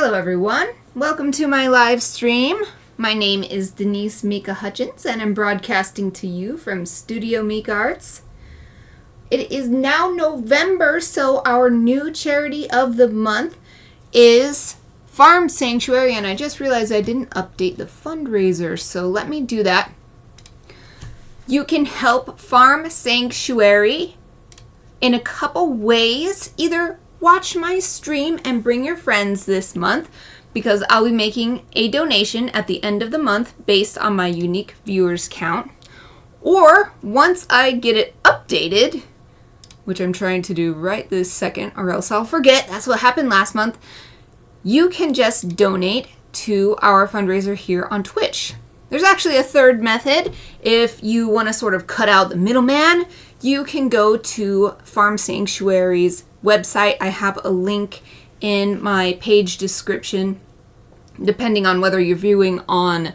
Hello everyone, welcome to my live stream. My name is Denise Mika Hutchins and I'm broadcasting to you from Studio Mikarts. It is now November, so our new charity of the month is Farm Sanctuary, and I just realized I didn't update the fundraiser, so let me do that. You can help Farm Sanctuary in a couple ways. Either watch my stream and bring your friends this month, because I'll be making a donation at the end of the month based on my unique viewers count. Or once I get it updated, which I'm trying to do right this second or else I'll forget, that's what happened last month, you can just donate to our fundraiser here on Twitch. There's actually a third method. If you want to sort of cut out the middleman, you can go to Farm Sanctuary's website. I have a link in my page description. Depending on whether you're viewing on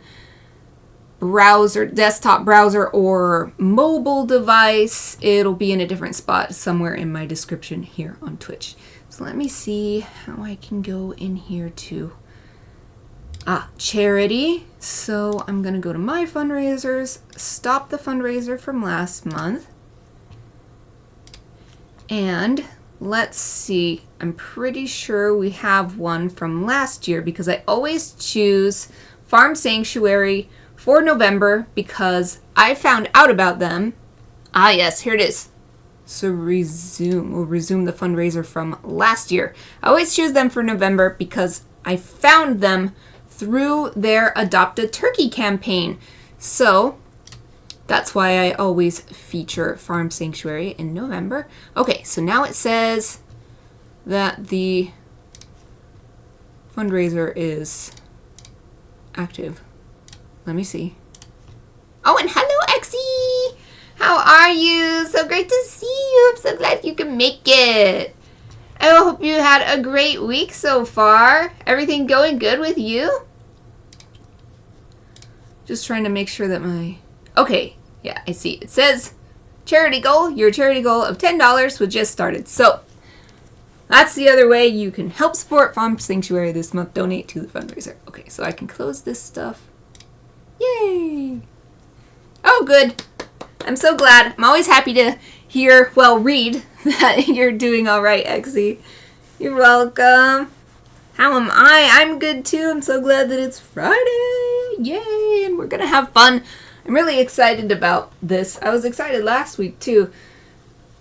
browser, desktop browser, or mobile device, it'll be in a different spot somewhere in my description here on Twitch. So let me see how I can go in here to charity. So I'm gonna go to my fundraisers, stop the fundraiser from last month, and let's see, I'm pretty sure we have one from last year because I always choose Farm Sanctuary for November because I found out about them. Ah yes, here it is. So we'll resume the fundraiser from last year. I always choose them for November because I found them through their Adopt a Turkey campaign. So that's why I always feature Farm Sanctuary in November. Okay, so now it says that the fundraiser is active. Let me see. Oh, and hello, Exie! How are you? So great to see you. I'm so glad you can make it. I hope you had a great week so far. Everything going good with you? Just trying to make sure that my... Okay, yeah, I see. It says charity goal. Your charity goal of $10 was just started. So that's the other way you can help support Farm Sanctuary this month. Donate to the fundraiser. Okay, so I can close this stuff. Yay! Oh, good. I'm so glad. I'm always happy to hear, well, read that you're doing all right, Exie. You're welcome. How am I? I'm good too. I'm so glad that it's Friday. Yay! And we're going to have fun. I'm really excited about this. I was excited last week too.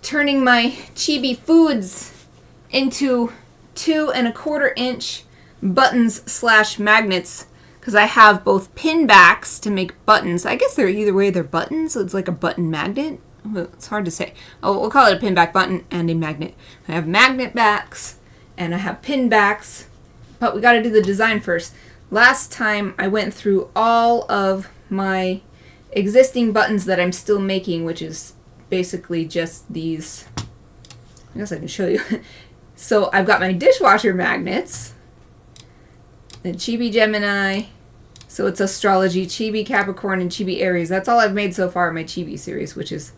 Turning my Chibi foods into 2 1/4 inch buttons / magnets. Because I have both pin backs to make buttons. I guess they're either way, they're buttons. So it's like a button magnet. It's hard to say. Oh, we'll call it a pin back button and a magnet. I have magnet backs and I have pin backs. But we got to do the design first. Last time I went through all of my existing buttons that I'm still making, which is basically just these. I guess I can show you. So I've got my dishwasher magnets. The Chibi Gemini, so it's astrology, Chibi Capricorn, and Chibi Aries. That's all I've made so far in my Chibi series, which is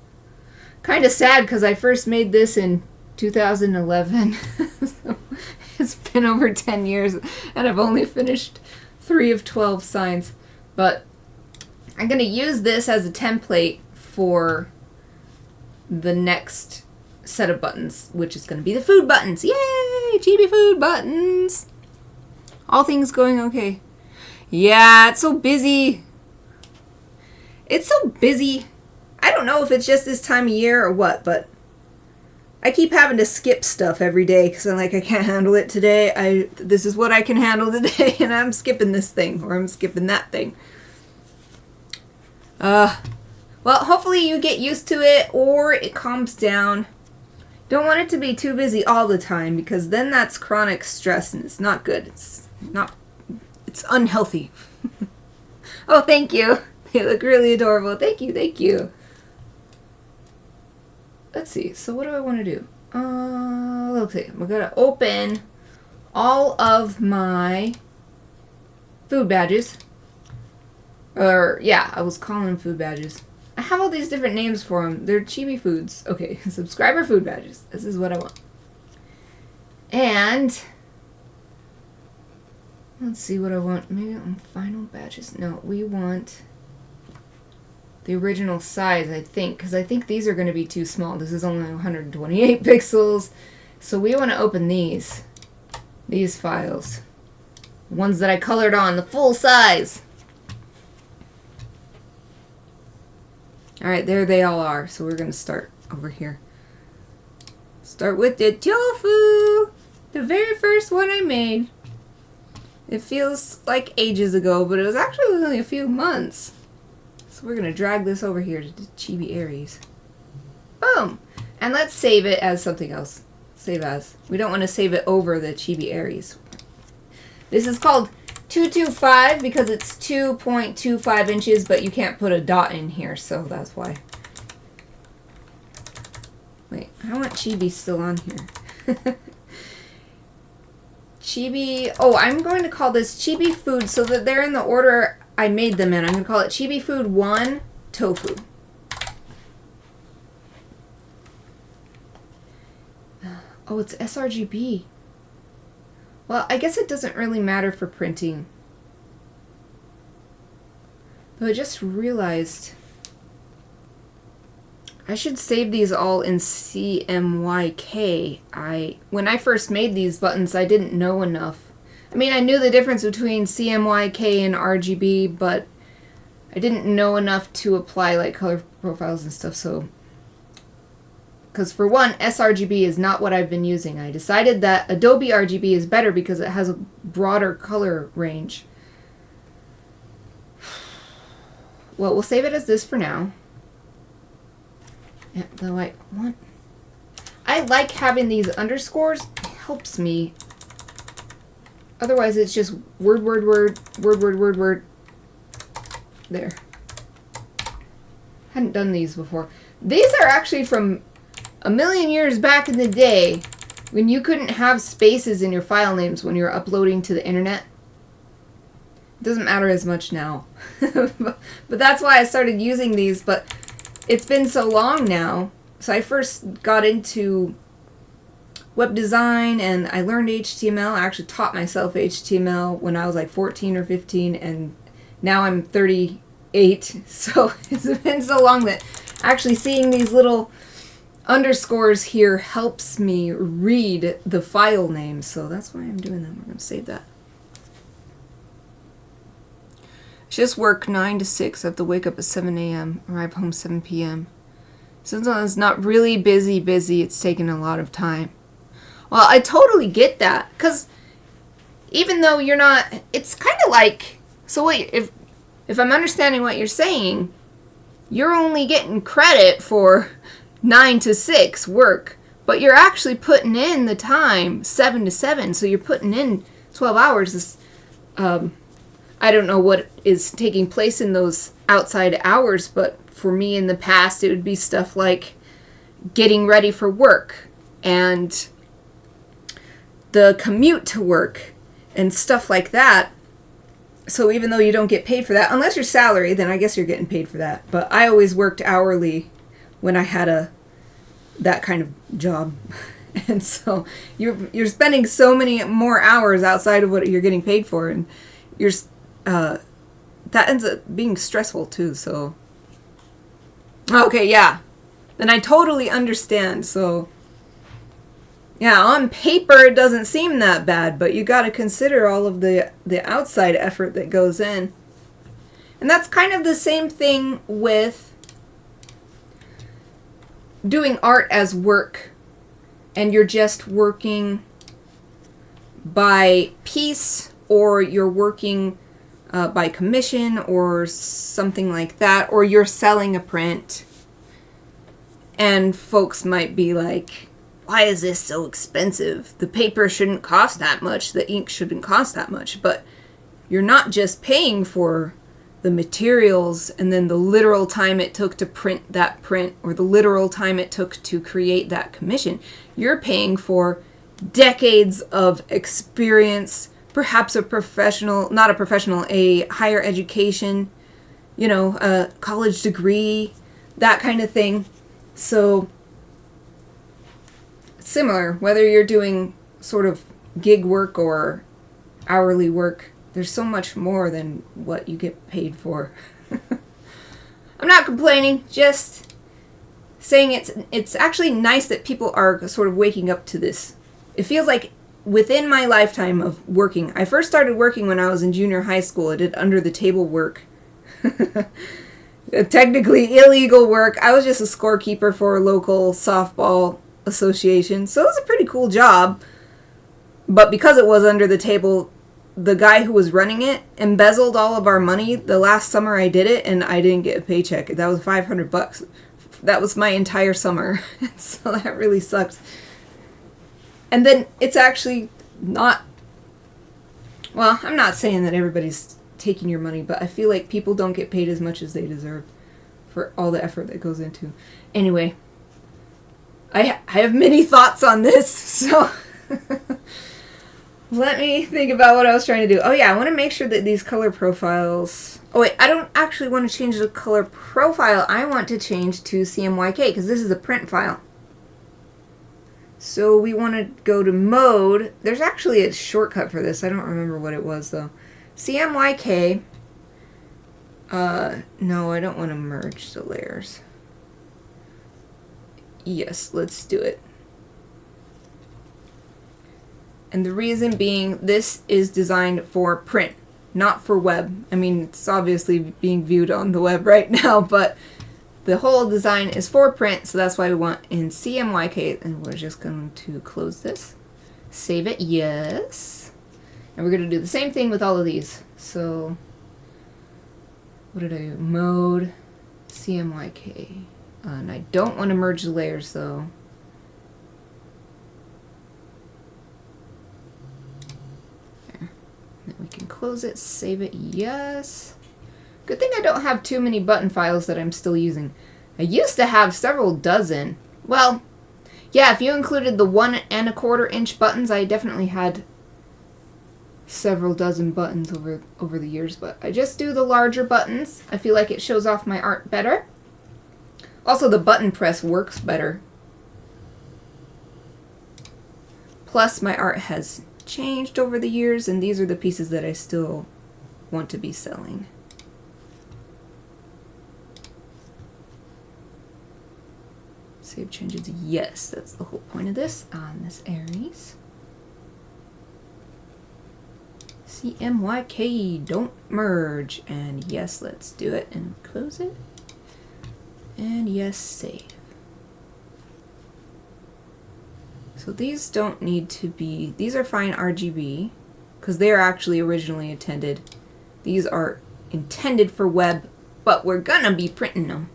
kind of sad because I first made this in 2011. So it's been over 10 years, and I've only finished 3 of 12 signs. But I'm going to use this as a template for the next set of buttons, which is going to be the food buttons. Yay! Chibi food buttons! All things going okay. Yeah, it's so busy. It's so busy. I don't know if it's just this time of year or what, but I keep having to skip stuff every day because I'm like, I can't handle it today. This is what I can handle today, and I'm skipping this thing, or I'm skipping that thing. Well, hopefully you get used to it, or it calms down. Don't want it to be too busy all the time, because then that's chronic stress, and it's not good. It's unhealthy. Oh, thank you. They look really adorable. Thank you, thank you. Let's see. So what do I want to do? Let's see. We're going to open all of my food badges. Or, yeah, I was calling them food badges. I have all these different names for them. They're Chibi foods. Okay, subscriber food badges. This is what I want. And Let's see what I want. Maybe on final batches. No, we want the original size, I think, because I think these are going to be too small. This is only 128 pixels. So we want to open these files. Ones that I colored on, the full size. Alright, there they all are. So we're going to start over here. Start with the tofu! The very first one I made. It feels like ages ago, but it was actually only a few months. So we're going to drag this over here to Chibi Aries. Boom! And let's save it as something else. Save as. We don't want to save it over the Chibi Aries. This is called 225 because it's 2.25 inches, but you can't put a dot in here, so that's why. Wait, I want Chibi still on here. Chibi, oh, I'm going to call this Chibi Food so that they're in the order I made them in. I'm going to call it Chibi Food 1 Tofu. Oh, it's sRGB. Well, I guess it doesn't really matter for printing. Though I just realized I should save these all in CMYK. When I first made these buttons, I didn't know enough. I mean, I knew the difference between CMYK and RGB, but I didn't know enough to apply like color profiles and stuff, so... Because for one, sRGB is not what I've been using. I decided that Adobe RGB is better because it has a broader color range. Well, we'll save it as this for now. Yeah, though I like having these underscores. It helps me. Otherwise, it's just word, word, word, word, word, word, word. There. Hadn't done these before. These are actually from a million years back in the day when you couldn't have spaces in your file names when you were uploading to the internet. It doesn't matter as much now. But that's why I started using these, but it's been so long now. So I first got into web design and I learned HTML. I actually taught myself HTML when I was like 14 or 15, and now I'm 38. So it's been so long that actually seeing these little underscores here helps me read the file name. So that's why I'm doing that. We're going to save that. Just work 9 to 6. I have to wake up at 7 a.m. Arrive home 7 p.m. Since it's not really busy, it's taking a lot of time. Well, I totally get that. Because even though you're not... It's kind of like... So wait, if I'm understanding what you're saying, you're only getting credit for 9 to 6 work. But you're actually putting in the time 7 to 7. So you're putting in 12 hours. I don't know what is taking place in those outside hours, but for me in the past, it would be stuff like getting ready for work and the commute to work and stuff like that. So even though you don't get paid for that, unless you're salary, then I guess you're getting paid for that. But I always worked hourly when I had that kind of job. And so you're spending so many more hours outside of what you're getting paid for, and you're that ends up being stressful too. So okay, yeah, then I totally understand. So yeah, on paper it doesn't seem that bad, but you got to consider all of the outside effort that goes in. And that's kind of the same thing with doing art as work, and you're just working by piece, or you're working by commission or something like that, or you're selling a print, and folks might be like, why is this so expensive? The paper shouldn't cost that much, the ink shouldn't cost that much. But you're not just paying for the materials and then the literal time it took to print that print, or the literal time it took to create that commission. You're paying for decades of experience, perhaps a higher education, a college degree, that kind of thing. So similar, whether you're doing sort of gig work or hourly work. There's so much more than what you get paid for. I'm not complaining, just saying it's actually nice that people are sort of waking up to this. It feels like within my lifetime of working, I first started working when I was in junior high school. I did under the table work. Technically illegal work. I was just a scorekeeper for a local softball association, so it was a pretty cool job. But because it was under the table, the guy who was running it embezzled all of our money the last summer I did it, and I didn't get a paycheck. That was $500. That was my entire summer. So that really sucked. And then it's actually not... Well, I'm not saying that everybody's taking your money, but I feel like people don't get paid as much as they deserve for all the effort that goes into. Anyway, I have many thoughts on this, so... Let me think about what I was trying to do. Oh yeah, I want to make sure that these color profiles... Oh wait, I don't actually want to change the color profile. I want to change to CMYK because this is a print file. So we want to go to mode. There's actually a shortcut for this. I don't remember what it was though. CMYK. No, I don't want to merge the layers. Yes, let's do it. And the reason being, this is designed for print, not for web. I mean, it's obviously being viewed on the web right now, but the whole design is for print, so that's why we want in CMYK. And we're just going to close this. Save it, yes. And we're going to do the same thing with all of these. So, what did I do? Mode, CMYK. And I don't want to merge the layers, though. Then we can close it, save it, yes. Good thing I don't have too many button files that I'm still using. I used to have several dozen. Well, yeah, if you included the 1 1/4 inch buttons, I definitely had several dozen buttons over the years, but I just do the larger buttons. I feel like it shows off my art better. Also, the button press works better. Plus, my art has changed over the years, and these are the pieces that I still want to be selling. Save changes, yes, that's the whole point of this on this Aries. CMYK, don't merge, and yes, let's do it and close it, and yes, save. So these don't need to be, these are fine RGB, because they are actually originally intended. These are intended for web, but we're gonna be printing them.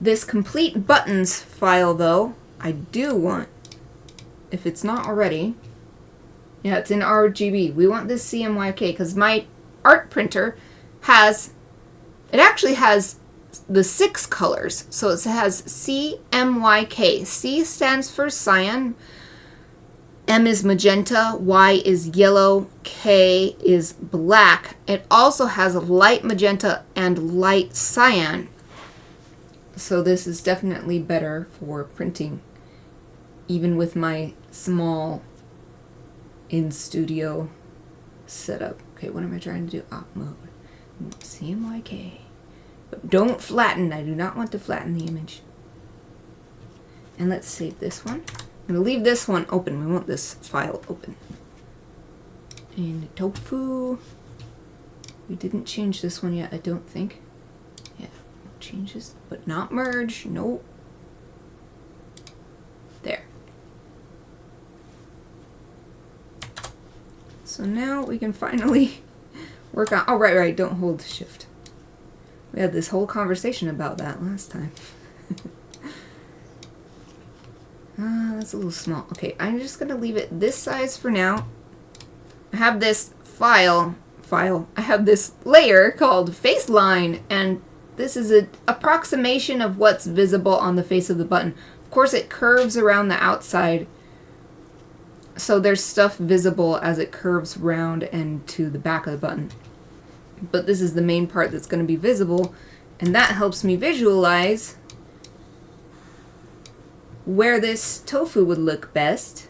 This complete buttons file though, I do want, if it's not already, yeah, it's in RGB. We want this CMYK, because my art printer has, it actually has the 6 colors. So it has CMYK. C stands for cyan, M is magenta, Y is yellow, K is black. It also has light magenta and light cyan. So this is definitely better for printing, even with my small in-studio setup. Okay, what am I trying to do? Op mode. CMYK. But don't flatten. I do not want to flatten the image. And let's save this one. I'm going to leave this one open. We want this file open. And tofu. We didn't change this one yet, I don't think. Yeah, changes, but not merge. Nope. There. So now we can finally work on... Oh, right. Don't hold shift. We had this whole conversation about that last time. That's a little small. Okay, I'm just going to leave it this size for now. I have this file. I have this layer called face line, and this is an approximation of what's visible on the face of the button. Of course, it curves around the outside, so there's stuff visible as it curves round and to the back of the button. But this is the main part that's going to be visible, and that helps me visualize where this tofu would look best.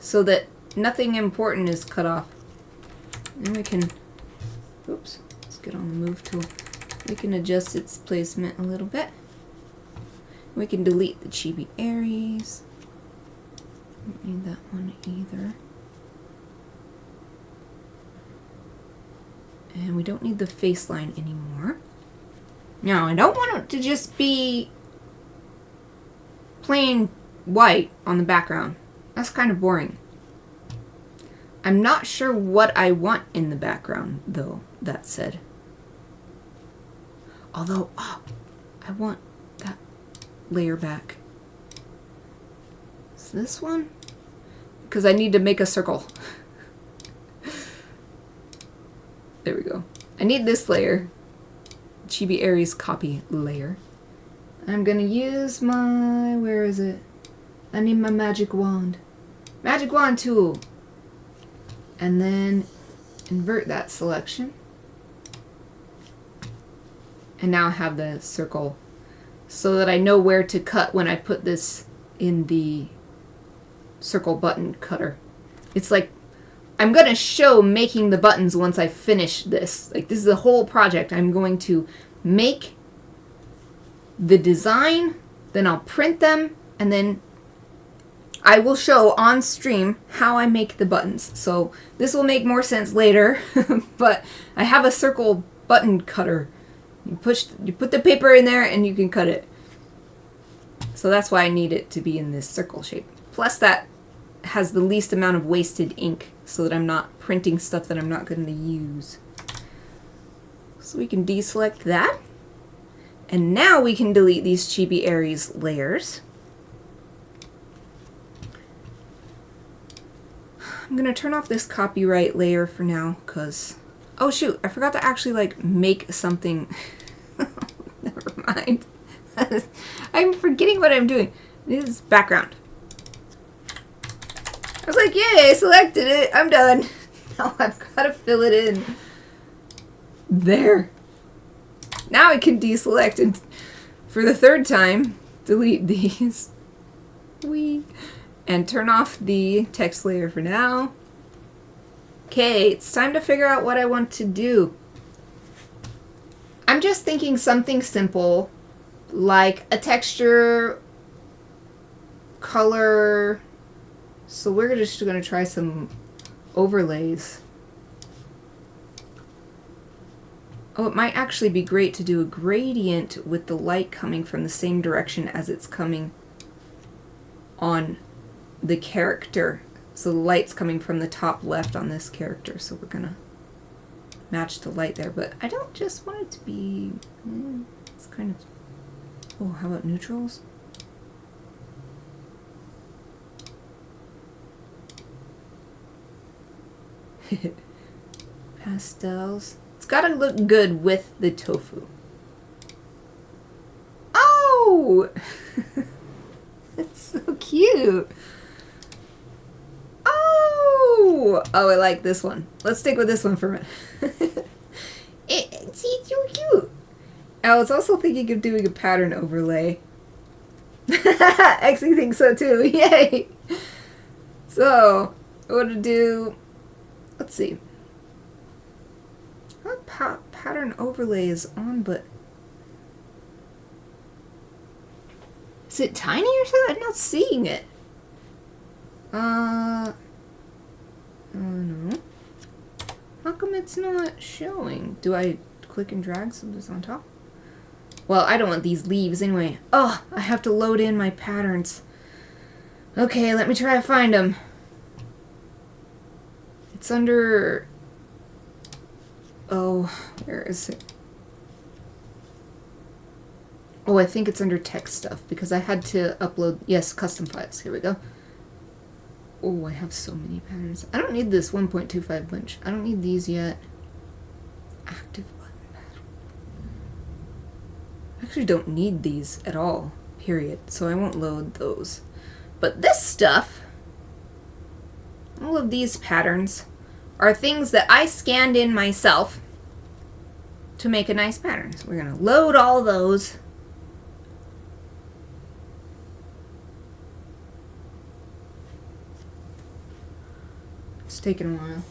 so that nothing important is cut off. And we can, oops, let's get on the move tool. We can adjust its placement a little bit. We can delete the Chibi Aries. Don't need that one either. And we don't need the face line anymore. Now, I don't want it to just be plain white on the background. That's kind of boring. I'm not sure what I want in the background, though, that said. Although, oh, I want that layer back. Is this one? Because I need to make a circle. There we go. I need this layer. Chibi Aries copy layer. I'm gonna use my, where is it? I need my magic wand. Magic wand tool. And then invert that selection. And now I have the circle so that I know where to cut when I put this in the circle button cutter. It's like, I'm going to show making the buttons once I finish this. Like, this is a whole project. I'm going to make the design, then I'll print them, and then I will show on stream how I make the buttons. So this will make more sense later, but I have a circle button cutter. You put the paper in there and you can cut it. So that's why I need it to be in this circle shape. Plus that has the least amount of wasted ink so that I'm not printing stuff that I'm not going to use. So we can deselect that. And now we can delete these Chibi Aries layers. I'm going to turn off this copyright layer for now because, oh shoot, I forgot to actually like make something. Never mind. I'm forgetting what I'm doing. This is background. I was like, yay, I selected it. I'm done. Now I've got to fill it in. There. Now I can deselect and for the third time, delete these. And turn off the text layer for now. Okay, it's time to figure out what I want to do. I'm just thinking something simple, like a texture, color. So we're just going to try some overlays. Oh, it might actually be great to do a gradient with the light coming from the same direction as it's coming on the character. So the light's coming from the top left on this character. So we're going to match the light there. But I don't just want it to be... it's kind of... Oh, how about neutrals? Pastels. It's got to look good with the tofu. Oh! That's so cute. Oh! Oh, I like this one. Let's stick with this one for a minute. It's so cute. I was also thinking of doing a pattern overlay. I actually think so too. Yay! So, I want to do... Let's see. What pattern overlay is on, but... Is it tiny or something? I'm not seeing it. No. How come it's not showing? Do I click and drag so it's on top? Well, I don't want these leaves anyway. Oh, I have to load in my patterns. Okay, let me try to find them. It's under... Oh, where is it? Oh, I think it's under text stuff because I had to upload... Yes, custom files. Here we go. Oh, I have so many patterns. I don't need this 1.25 bunch. I don't need these yet. Active button pattern. I actually don't need these at all, period. So I won't load those. But this stuff, all of these patterns, are things that I scanned in myself to make a nice pattern. So we're going to load all those. taking a while.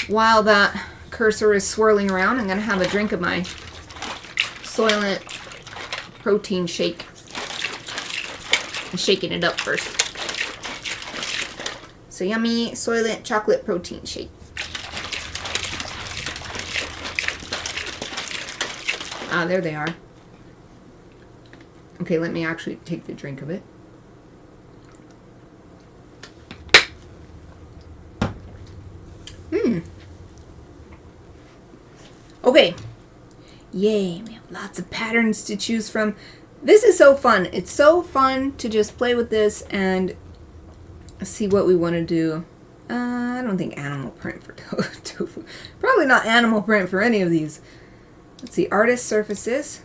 While that cursor is swirling around, I'm going to have a drink of my Soylent protein shake. I'm shaking it up first. So yummy Soylent chocolate protein shake. Ah, there they are. Okay, let me actually take the drink of it. Okay. Yay, we have lots of patterns to choose from. This is so fun. It's so fun to just play with this and see what we want to do. I don't think animal print for tofu. Probably not animal print for any of these. Let's see, artist surfaces.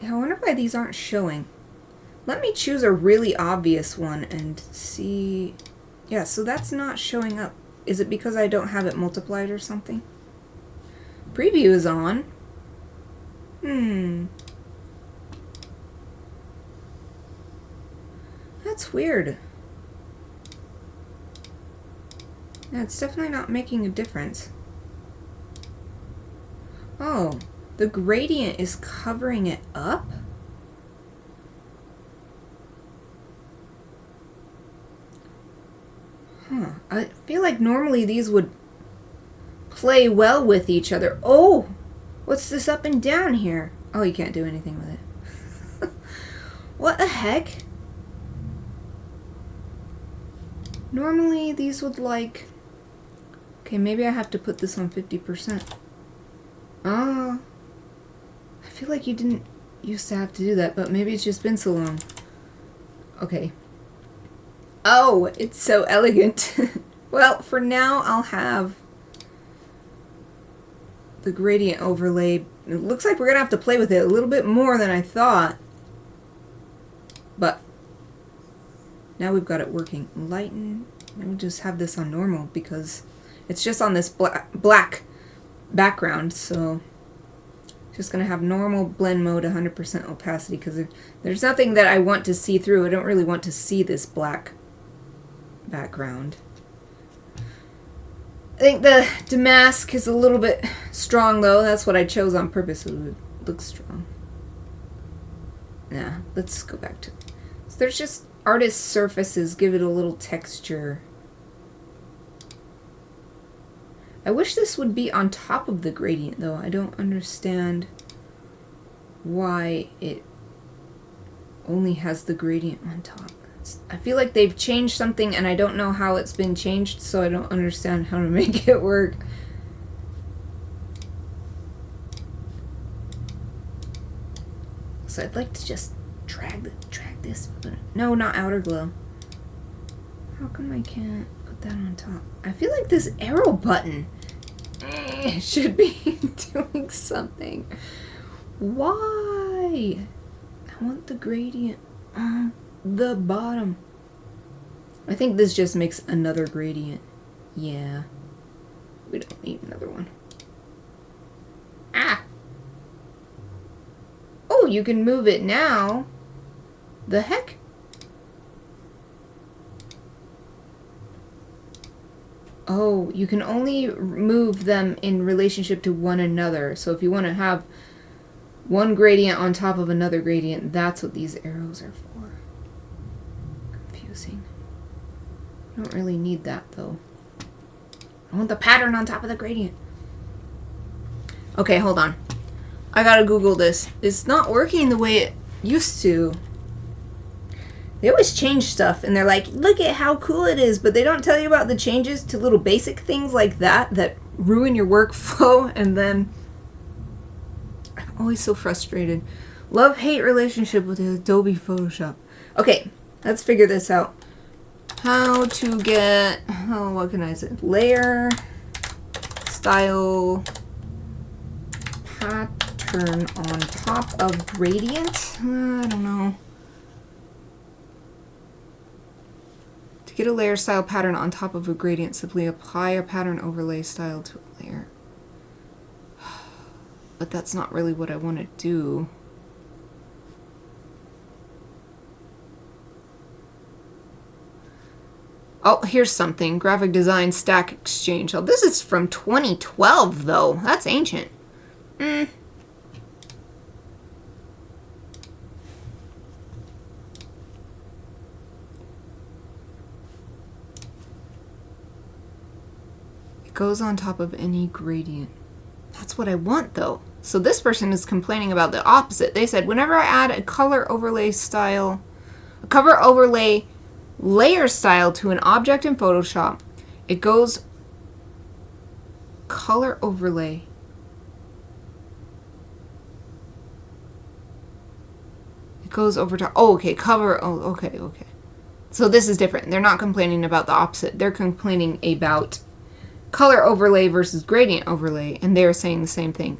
I wonder why these aren't showing. Let me choose a really obvious one and see. Yeah, so that's not showing up. Is it because I don't have it multiplied or something? Preview is on. That's weird. Yeah, it's definitely not making a difference. Oh, the gradient is covering it up? Huh. I feel like normally these would play well with each other. Oh! What's this up and down here? Oh, you can't do anything with it. What the heck? Normally these would like... Okay, maybe I have to put this on 50%. Oh. I feel like you didn't used to have to do that, but maybe it's just been so long. Okay. Oh, it's so elegant. Well, for now, I'll have the gradient overlay. It looks like we're going to have to play with it a little bit more than I thought. But now we've got it working. Lighten. We'll just have this on normal because it's just on this black background. So just going to have normal blend mode, 100% opacity, because there's nothing that I want to see through. I don't really want to see this black background. I think the damask is a little bit strong though. That's what I chose on purpose, so it would look strong. Nah, let's go back to it. So there's just artist surfaces, give it a little texture. I wish this would be on top of the gradient though. I don't understand why it only has the gradient on top. I feel like they've changed something and I don't know how it's been changed, so I don't understand how to make it work. So I'd like to just drag this, but no, not outer glow. How come I can't put that on top? I feel like this arrow button should be doing something. Why? I want the gradient on the bottom. I think this just makes another gradient. Yeah. We don't need another one. Ah! Oh, you can move it now. The heck? Oh, you can only move them in relationship to one another. So if you want to have one gradient on top of another gradient, that's what these arrows are for. Confusing. I don't really need that though. I want the pattern on top of the gradient. Okay, hold on. I gotta Google this. It's not working the way it used to. They always change stuff and they're like, look at how cool it is, but they don't tell you about the changes to little basic things like that ruin your workflow, and then I'm always so frustrated. Love-hate relationship with Adobe Photoshop. Okay, let's figure this out. How to get, what can I say? Layer, style, pattern on top of gradient. I don't know. To get a layer style pattern on top of a gradient, simply apply a pattern overlay style to a layer. But that's not really what I want to do. Oh, here's something. Graphic design stack exchange. Oh, this is from 2012, though. That's ancient. It goes on top of any gradient. That's what I want, though. So this person is complaining about the opposite. They said, whenever I add a color overlay style, a cover overlay layer style to an object in Photoshop, it goes color overlay. It goes over to, oh, okay, cover, oh, okay. So this is different. They're not complaining about the opposite. They're complaining about color overlay versus gradient overlay, and they're saying the same thing.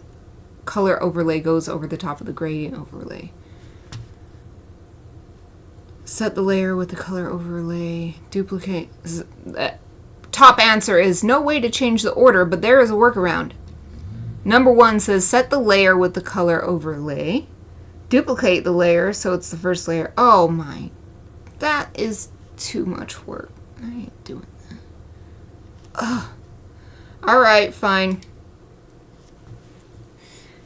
Color overlay goes over the top of the gradient overlay. Set the layer with the color overlay. Duplicate. Top answer is no way to change the order, but there is a workaround. Number 1 says set the layer with the color overlay. Duplicate the layer so it's the first layer. Oh my. That is too much work. I ain't doing that. Ugh. Alright, fine.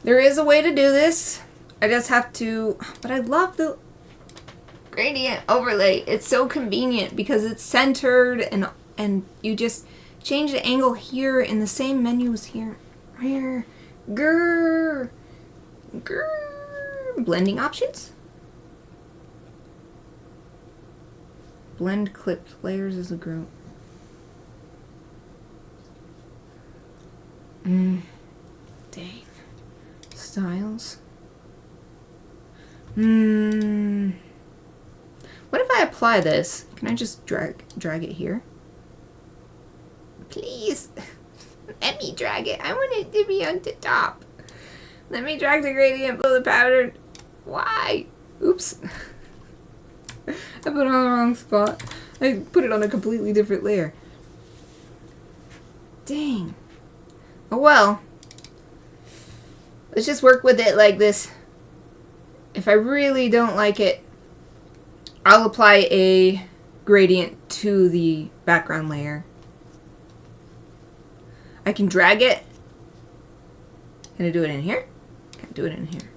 There is a way to do this. I just have to... But I love the gradient overlay. It's so convenient because it's centered and you just change the angle here in the same menu as here. Here. Grrr. Grrr. Blending options. Blend clipped layers as a group. Dang. Styles. What if I apply this? Can I just drag it here? Please. Let me drag it. I want it to be on the top. Let me drag the gradient below the pattern. Why? Oops. I put it on the wrong spot. I put it on a completely different layer. Dang. Oh well. Let's just work with it like this. If I really don't like it, I'll apply a gradient to the background layer. I can drag it. Can I do it in here? Can't do it in here.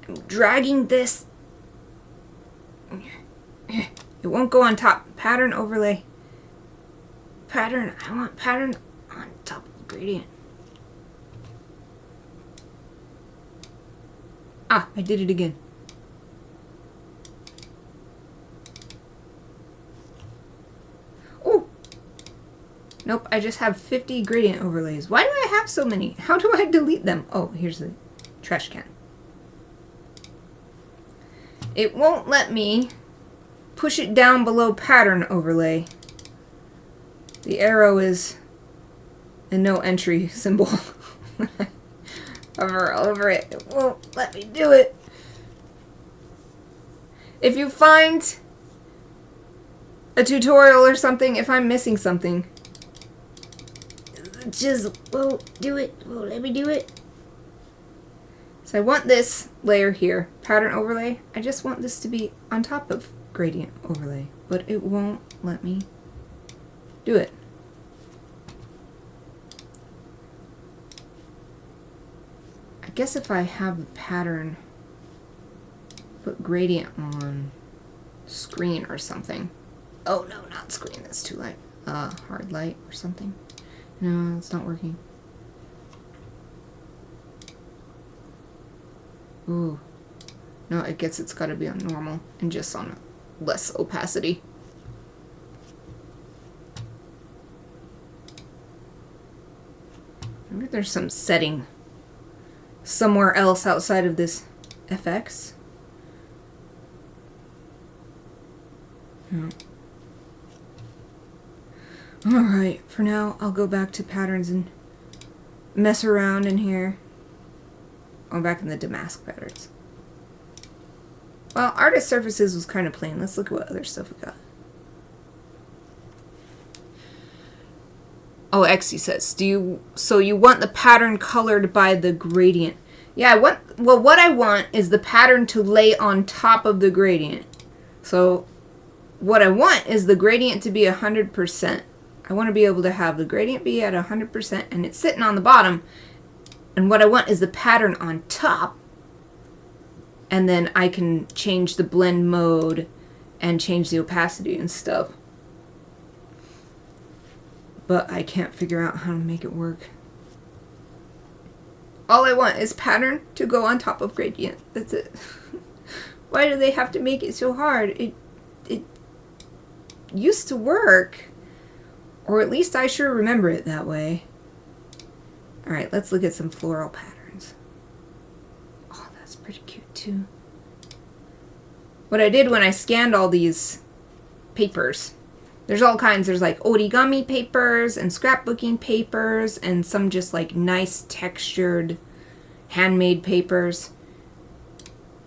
I'm dragging this. It won't go on top. Pattern overlay. Pattern. I want pattern on top of the gradient. Ah, I did it again. Oh! Nope, I just have 50 gradient overlays. Why do I have so many? How do I delete them? Oh, here's the trash can. It won't let me push it down below pattern overlay. The arrow is a no entry symbol. Hover over it. It won't let me do it. If you find a tutorial or something, if I'm missing something, just won't do it. Won't let me do it. So I want this layer here, pattern overlay. I just want this to be on top of gradient overlay, but it won't let me do it. I guess if I have the pattern, put gradient on screen or something. Oh no, not screen, that's too light. Hard light or something. No, it's not working. Ooh. No, I guess it's gotta be on normal and just on less opacity. Maybe there's some setting somewhere else outside of this FX. No. Alright, for now I'll go back to patterns and mess around in here. Oh, back in the damask patterns. Well, artist surfaces was kind of plain. Let's look at what other stuff we got. Oh, Exy says, so you want the pattern colored by the gradient? Yeah, what I want is the pattern to lay on top of the gradient. So what I want is the gradient to be 100%. I want to be able to have the gradient be at 100% and it's sitting on the bottom. And what I want is the pattern on top. And then I can change the blend mode and change the opacity and stuff. But I can't figure out how to make it work. All I want is pattern to go on top of gradient. That's it. Why do they have to make it so hard? It used to work. Or at least I sure remember it that way. Alright, let's look at some floral patterns. Oh, that's pretty cute too. What I did when I scanned all these papers, there's all kinds. There's like origami papers and scrapbooking papers and some just like nice textured handmade papers.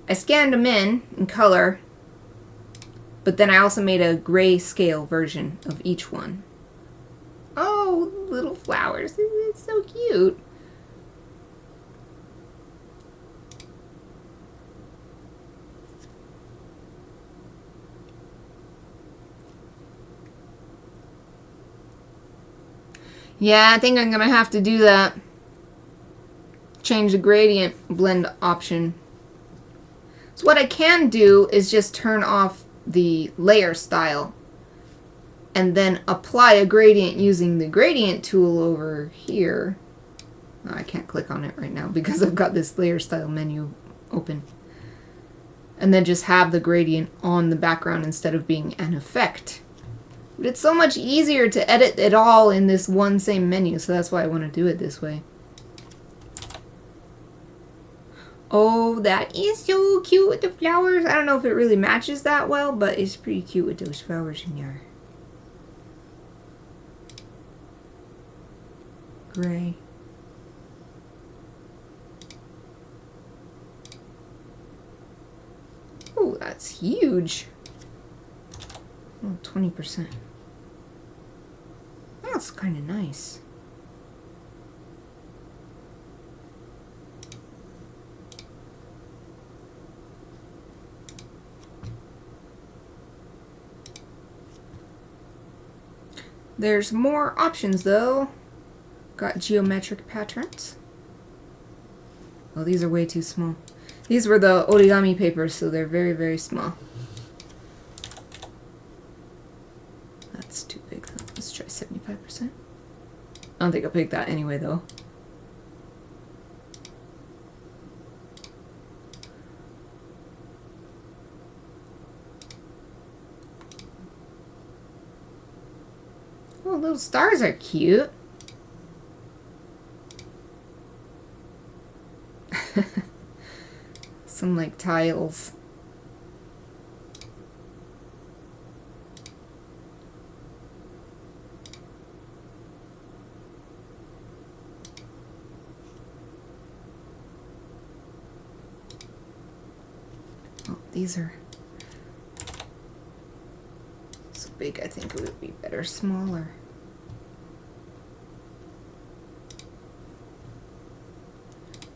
I scanned them in color, but then I also made a grayscale version of each one. Oh, little flowers. It's so cute. Yeah, I think I'm going to have to do that. Change the gradient blend option. So what I can do is just turn off the layer style and then apply a gradient using the gradient tool over here. Oh, I can't click on it right now because I've got this layer style menu open. And then just have the gradient on the background instead of being an effect. But it's so much easier to edit it all in this one same menu, so that's why I want to do it this way. Oh, that is so cute with the flowers. I don't know if it really matches that well, but it's pretty cute with those flowers in there. Gray. Oh, that's huge. Oh, 20%. That's kind of nice. There's more options though. Got geometric patterns. Oh, these are way too small. These were the origami papers, so they're very, very small. That's too big though. Let's try 75%. I don't think I'll pick that anyway though. Oh, little stars are cute. Some like tiles. Oh, these are so big. I think it would be better smaller.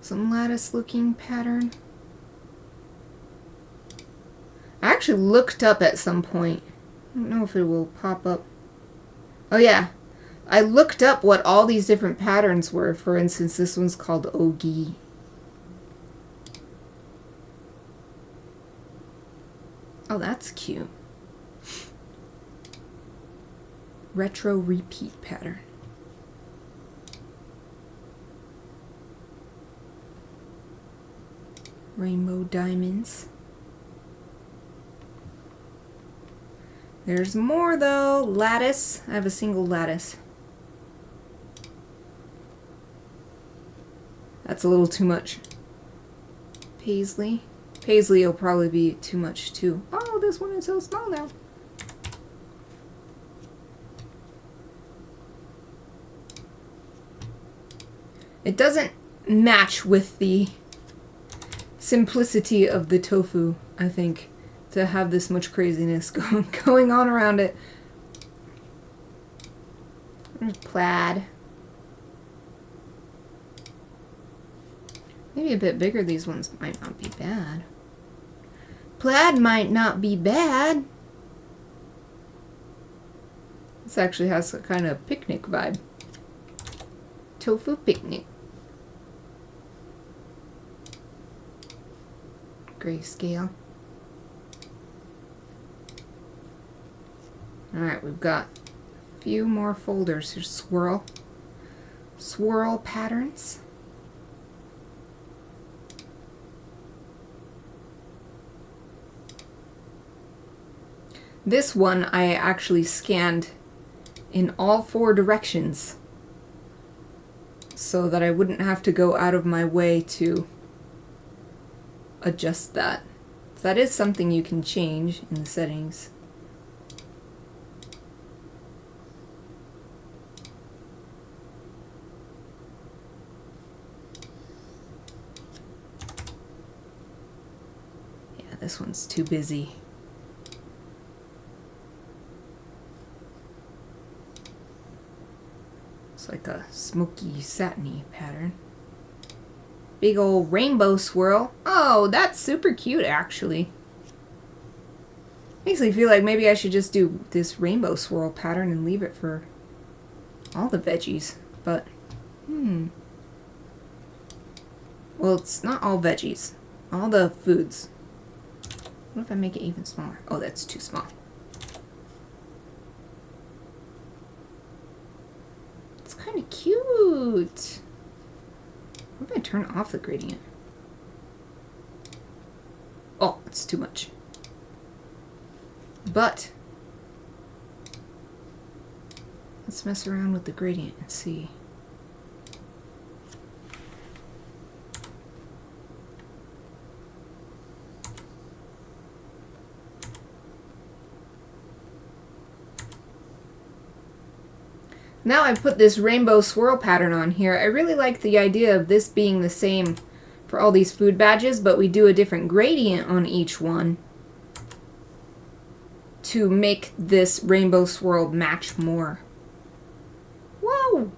Some lattice looking pattern. I actually looked up at some point. I don't know if it will pop up. Oh yeah. I looked up what all these different patterns were. For instance, this one's called Ogi. Oh, that's cute. Retro repeat pattern. Rainbow diamonds. There's more though. Lattice. I have a single lattice. That's a little too much. Paisley. Paisley will probably be too much too. Oh, this one is so small now. It doesn't match with the simplicity of the tofu, I think, to have this much craziness going on around it. There's plaid. Maybe a bit bigger. These ones might not be bad. Plaid might not be bad. This actually has a kind of picnic vibe. Tofu picnic. Grayscale. Alright, we've got a few more folders. Here's swirl. Swirl patterns. This one I actually scanned in all 4 directions so that I wouldn't have to go out of my way to adjust that. So that is something you can change in the settings. Yeah, this one's too busy. It's like a smoky, satiny pattern. Big old rainbow swirl. Oh, that's super cute, actually. Makes me feel like maybe I should just do this rainbow swirl pattern and leave it for all the veggies. But, well, it's not all veggies. All the foods. What if I make it even smaller? Oh, that's too small. Kind of cute. What if I turn off the gradient? Oh, it's too much. But let's mess around with the gradient and see. Now I put this rainbow swirl pattern on here. I really like the idea of this being the same for all these food badges, but we do a different gradient on each one to make this rainbow swirl match more. Whoa!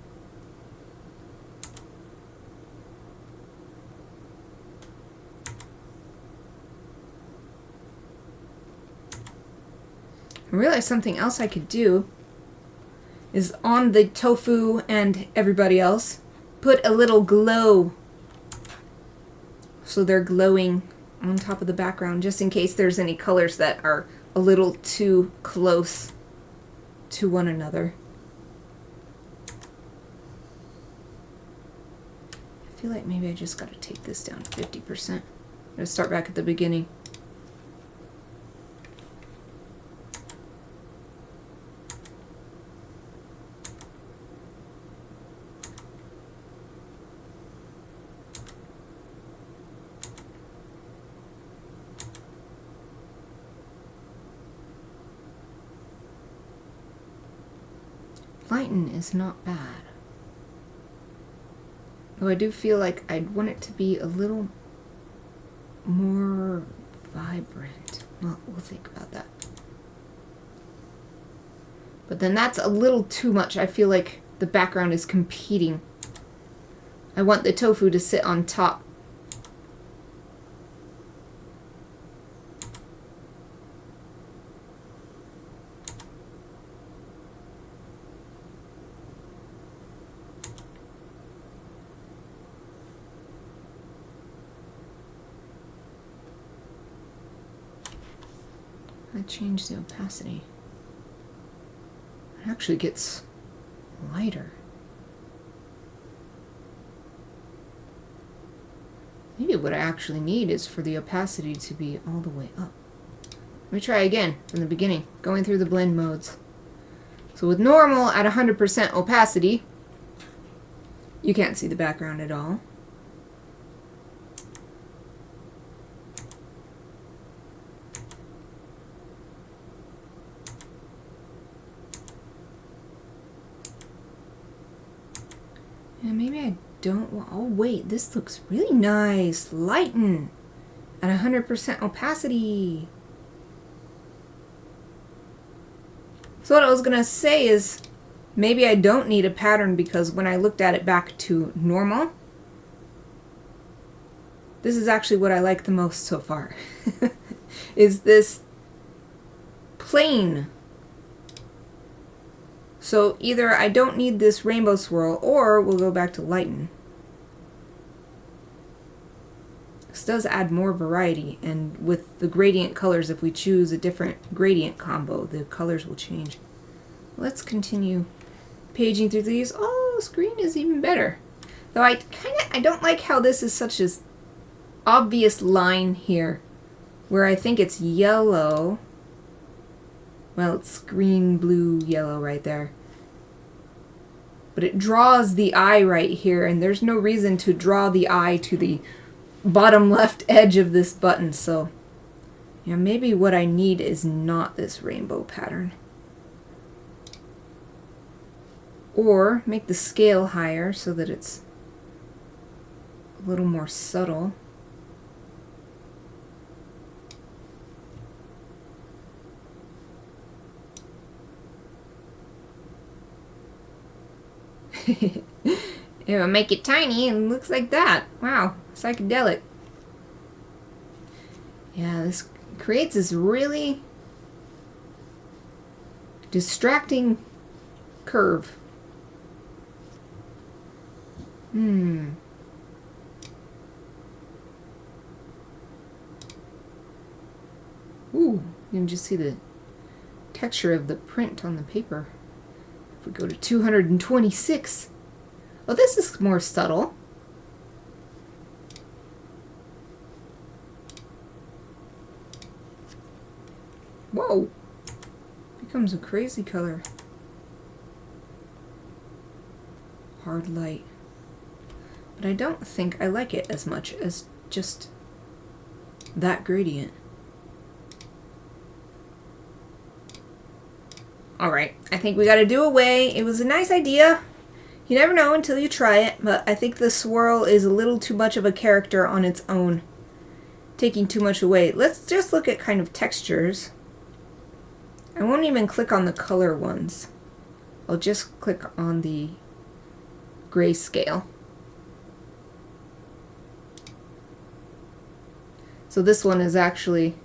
I realized something else I could do is on the tofu and everybody else, put a little glow so they're glowing on top of the background, just in case there's any colors that are a little too close to one another. I feel like maybe I just gotta take this down to 50%. I'm gonna start back at the beginning. Lighten is not bad. Though I do feel like I'd want it to be a little more vibrant. Well, we'll think about that. But then that's a little too much. I feel like the background is competing. I want the tofu to sit on top. I changed the opacity. It actually gets lighter. Maybe what I actually need is for the opacity to be all the way up. Let me try again from the beginning, going through the blend modes. So with normal at 100% opacity, you can't see the background at all. And maybe I don't want, oh wait, this looks really nice. Lighten at 100% opacity. So what I was gonna say is maybe I don't need a pattern, because when I looked at it back to normal, this is actually what I like the most so far. Is this plain So either I don't need this rainbow swirl, or we'll go back to lighten. This does add more variety, and with the gradient colors, if we choose a different gradient combo, the colors will change. Let's continue paging through these. Oh, screen is even better. Though I don't like how this is such an obvious line here, where I think it's yellow. Well, it's green, blue, yellow right there. But it draws the eye right here, and there's no reason to draw the eye to the bottom left edge of this button, so yeah, maybe what I need is not this rainbow pattern. Or make the scale higher so that it's a little more subtle. It will make it tiny and it looks like that. Wow, psychedelic. Yeah, this creates this really distracting curve. Ooh, you can just see the texture of the print on the paper. If we go to 226, oh, this is more subtle. Whoa, becomes a crazy color. Hard light. But I don't think I like it as much as just that gradient. Alright, I think we gotta do away. It was a nice idea. You never know until you try it, but I think the swirl is a little too much of a character on its own. Taking too much away. Let's just look at kind of textures. I won't even click on the color ones. I'll just click on the grayscale. So this one is actually,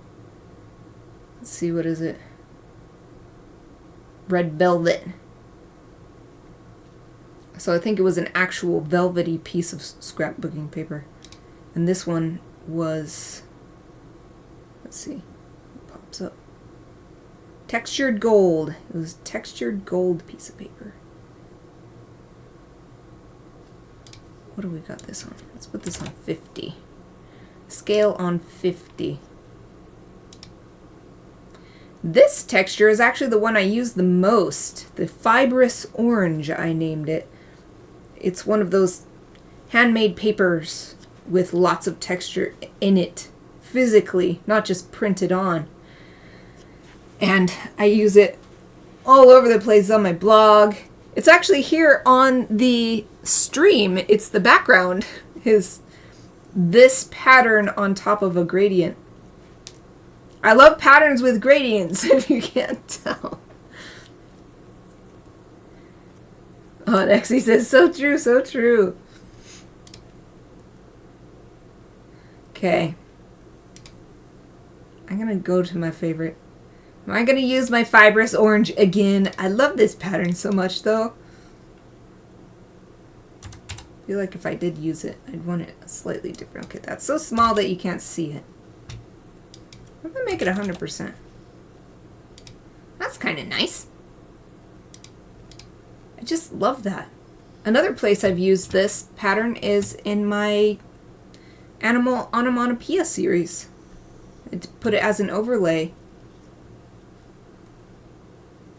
let's see, what is it? Red velvet. So I think it was an actual velvety piece of scrapbooking paper. And this one was, let's see, it pops up. Textured gold. It was textured gold piece of paper. What do we got this on? Let's put this on 50. Scale on 50. This texture is actually the one I use the most. The fibrous orange, I named it. It's one of those handmade papers with lots of texture in it, physically, not just printed on. And I use it all over the place on my blog. It's actually here on the stream. It's the background, is this pattern on top of a gradient. I love patterns with gradients, if you can't tell. Oh, Nexie says, so true, so true. Okay. I'm gonna go to my favorite. Am I gonna use my fibrous orange again? I love this pattern so much, though. I feel like if I did use it, I'd want it slightly different. Okay, that's so small that you can't see it. I'm gonna make it 100%. That's kind of nice. I just love that. Another place I've used this pattern is in my animal onomatopoeia series. I put it as an overlay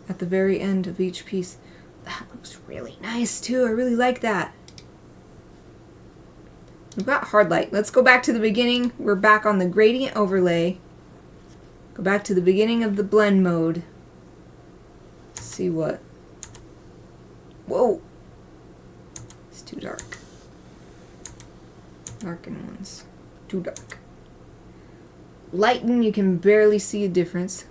at the very end of each piece. That looks really nice too. I really like that. We've got hard light. Let's go back to the beginning. We're back on the gradient overlay. Go back to the beginning of the blend mode. Let's see what. Whoa! It's too dark. Darken ones. Too dark. Lighten, you can barely see a difference.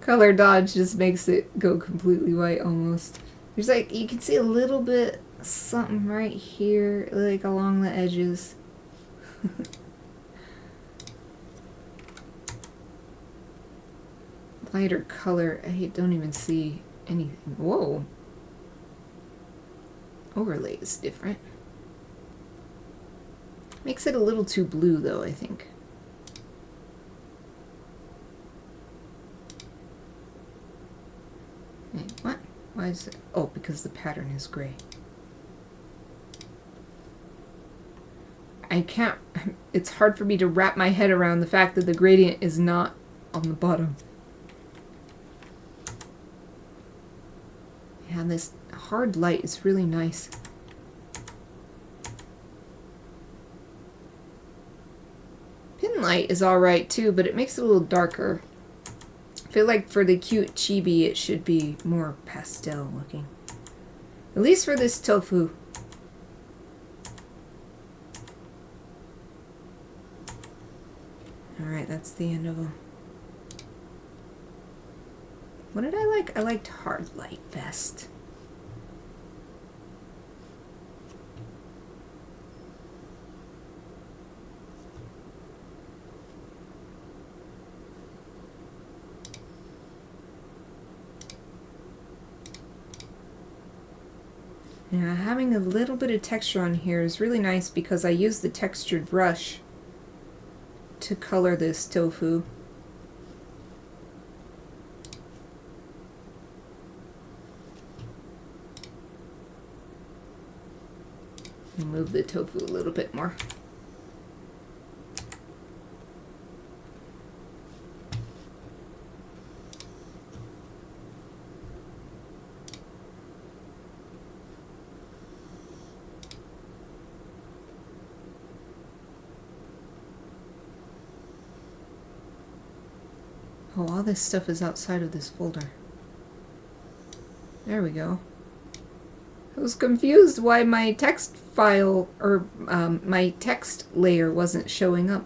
Color dodge just makes it go completely white almost. There's like, you can see a little bit something right here, like along the edges. lighter color. I don't even see anything. Whoa. Overlay is different. Makes it a little too blue though, I think. Wait, what? Why is it? Oh, because the pattern is gray. I can't, it's hard for me to wrap my head around the fact that the gradient is not on the bottom. Yeah, this hard light is really nice. Pin light is alright too, but it makes it a little darker. I feel like for the cute chibi it should be more pastel looking. At least for this tofu. Alright, that's the end of them. What did I like? I liked hard light best. Yeah, having a little bit of texture on here is really nice because I use the textured brush to color this tofu. Move the tofu a little bit more. Oh, all this stuff is outside of this folder. There we go. I was confused why my text file, or my text layer wasn't showing up.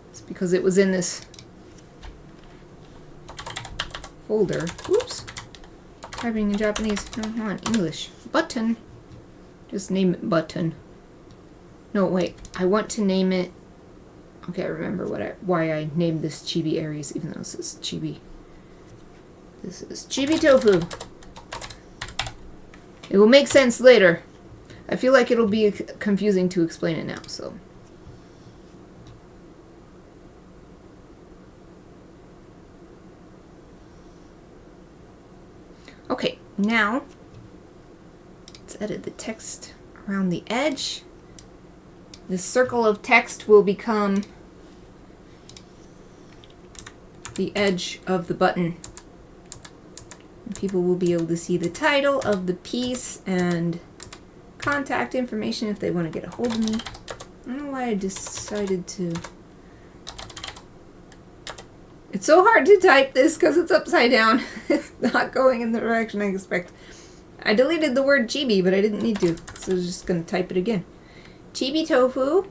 It's because it was in this folder. Oops. Typing in Japanese. No, not English. Button. Just name it button. No, wait. I want to name it... Okay, I remember why I named this Chibi Aries, even though this is Chibi. This is Chibi Tofu. It will make sense later. I feel like it'll be confusing to explain it now, so. Okay, now let's edit the text around the edge. This circle of text will become the edge of the button. And people will be able to see the title of the piece and contact information if they want to get a hold of me. I don't know why I decided to... It's so hard to type this because it's upside down. It's not going in the direction I expect. I deleted the word chibi, but I didn't need to, so I was just going to type it again. Chibi tofu.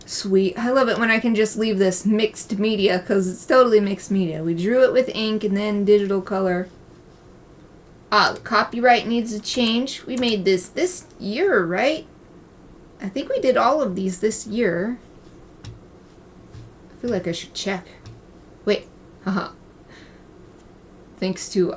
Sweet. I love it when I can just leave this mixed media because it's totally mixed media. We drew it with ink and then digital color. Ah, the copyright needs a change. We made this year, right? I think we did all of these this year. I feel like I should check. Wait. Haha. Thanks to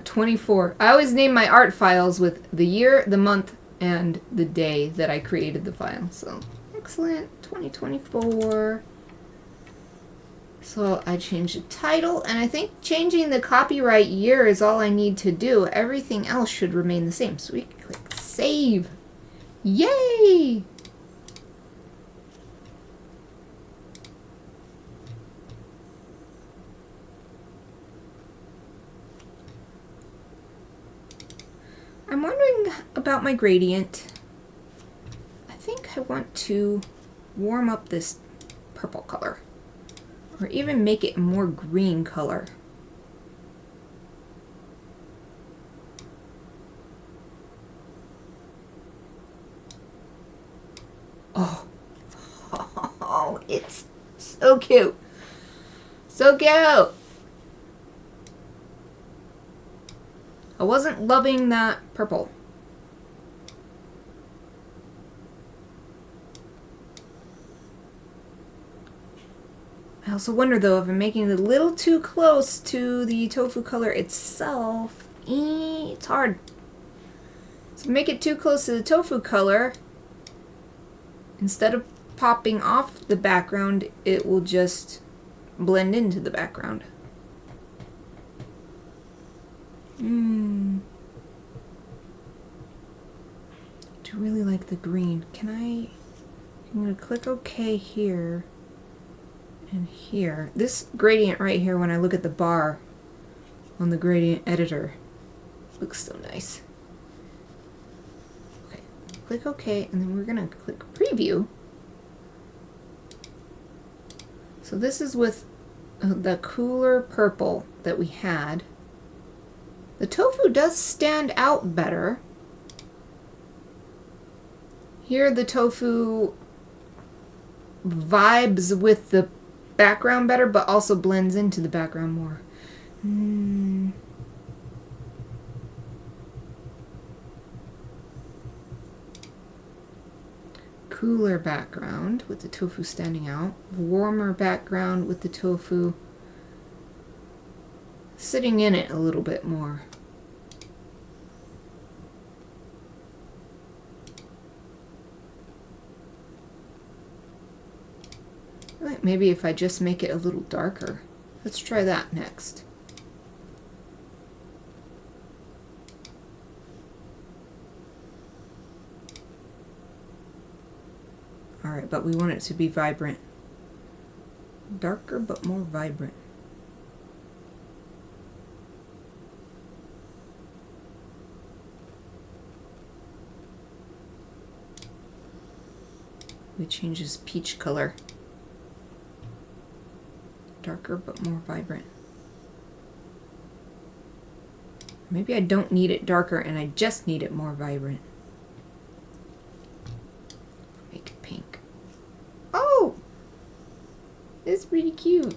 24. I always name my art files with the year, the month, and the day that I created the file. So, excellent. 2024. So I changed the title, and I think changing the copyright year is all I need to do. Everything else should remain the same. So we can click save. Yay! I'm wondering about my gradient. I think I want to warm up this purple color, or even make it more green color. Oh, oh, it's so cute. So cute. I wasn't loving that purple. I also wonder though if I'm making it a little too close to the tofu color itself. It's hard. So make it too close to the tofu color. Instead of popping off the background, it will just blend into the background. I do really like the green. I'm going to click OK here and here. This gradient right here, when I look at the bar on the gradient editor, looks so nice. Okay, click OK, and then we're going to click Preview. So this is with the cooler purple that we had. The tofu does stand out better. Here the tofu vibes with the background better, but also blends into the background more. Cooler background with the tofu standing out. Warmer background with the tofu sitting in it a little bit more. Maybe if I just make it a little darker. Let's try that next. Alright, but we want it to be vibrant. Darker but more vibrant. We change this peach color. Darker but more vibrant. Maybe I don't need it darker and I just need it more vibrant. Make it pink. Oh! It's pretty cute.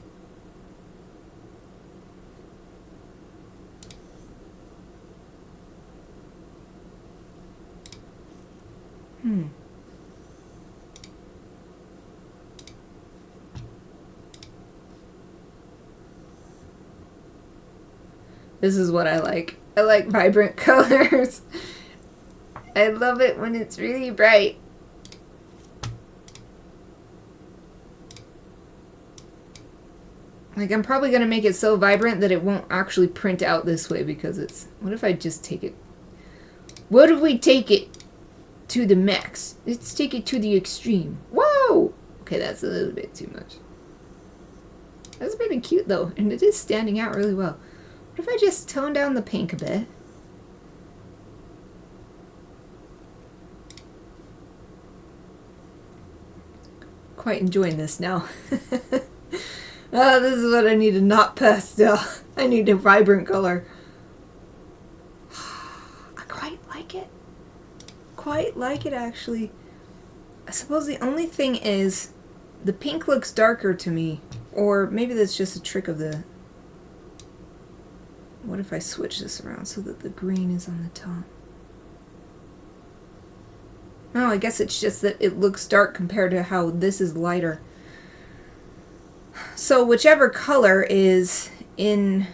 This is what I like. I like vibrant colors. I love it when it's really bright. Like, I'm probably going to make it so vibrant that it won't actually print out this way because it's... What if I just take it... What if we take it to the max? Let's take it to the extreme. Whoa! Okay, that's a little bit too much. That's pretty cute, though. And it is standing out really well. What if I just tone down the pink a bit? Quite enjoying this now. Oh, this is what I need, a not pastel. I need a vibrant color. I quite like it. Quite like it, actually. I suppose the only thing is the pink looks darker to me. Or maybe that's just a trick of the... What if I switch this around so that the green is on the top? No, I guess it's just that it looks dark compared to how this is lighter. So whichever color is in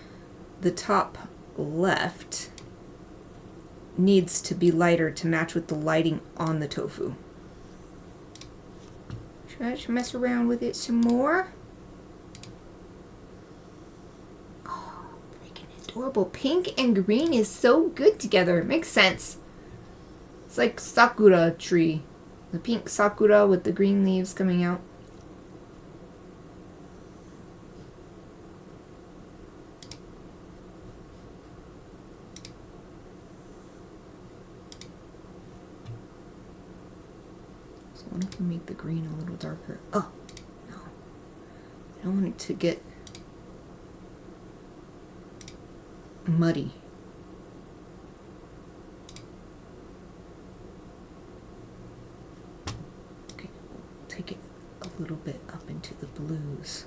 the top left needs to be lighter to match with the lighting on the tofu. Should I just mess around with it some more? Adorable. Pink and green is so good together. It makes sense. It's like sakura tree. The pink sakura with the green leaves coming out. So what if we make the green a little darker? Oh, no. I don't want it to get muddy. Okay, we'll take it a little bit up into the blues.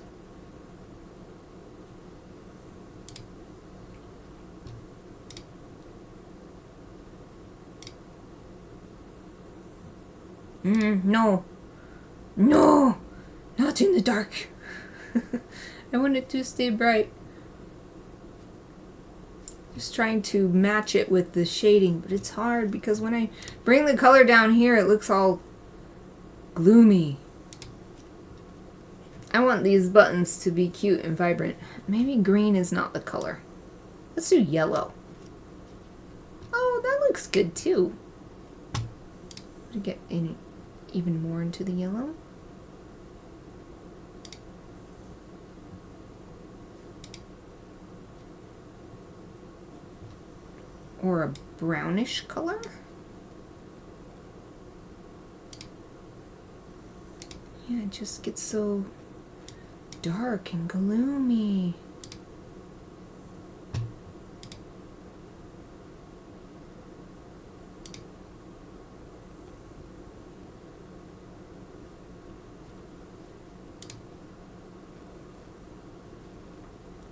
No. No! Not in the dark. I want it to stay bright. Just trying to match it with the shading, but it's hard because when I bring the color down here, it looks all gloomy. I want these buttons to be cute and vibrant. Maybe green is not the color. Let's do yellow. Oh, that looks good too. To get even more into the yellow. Or a brownish color. Yeah, it just gets so dark and gloomy.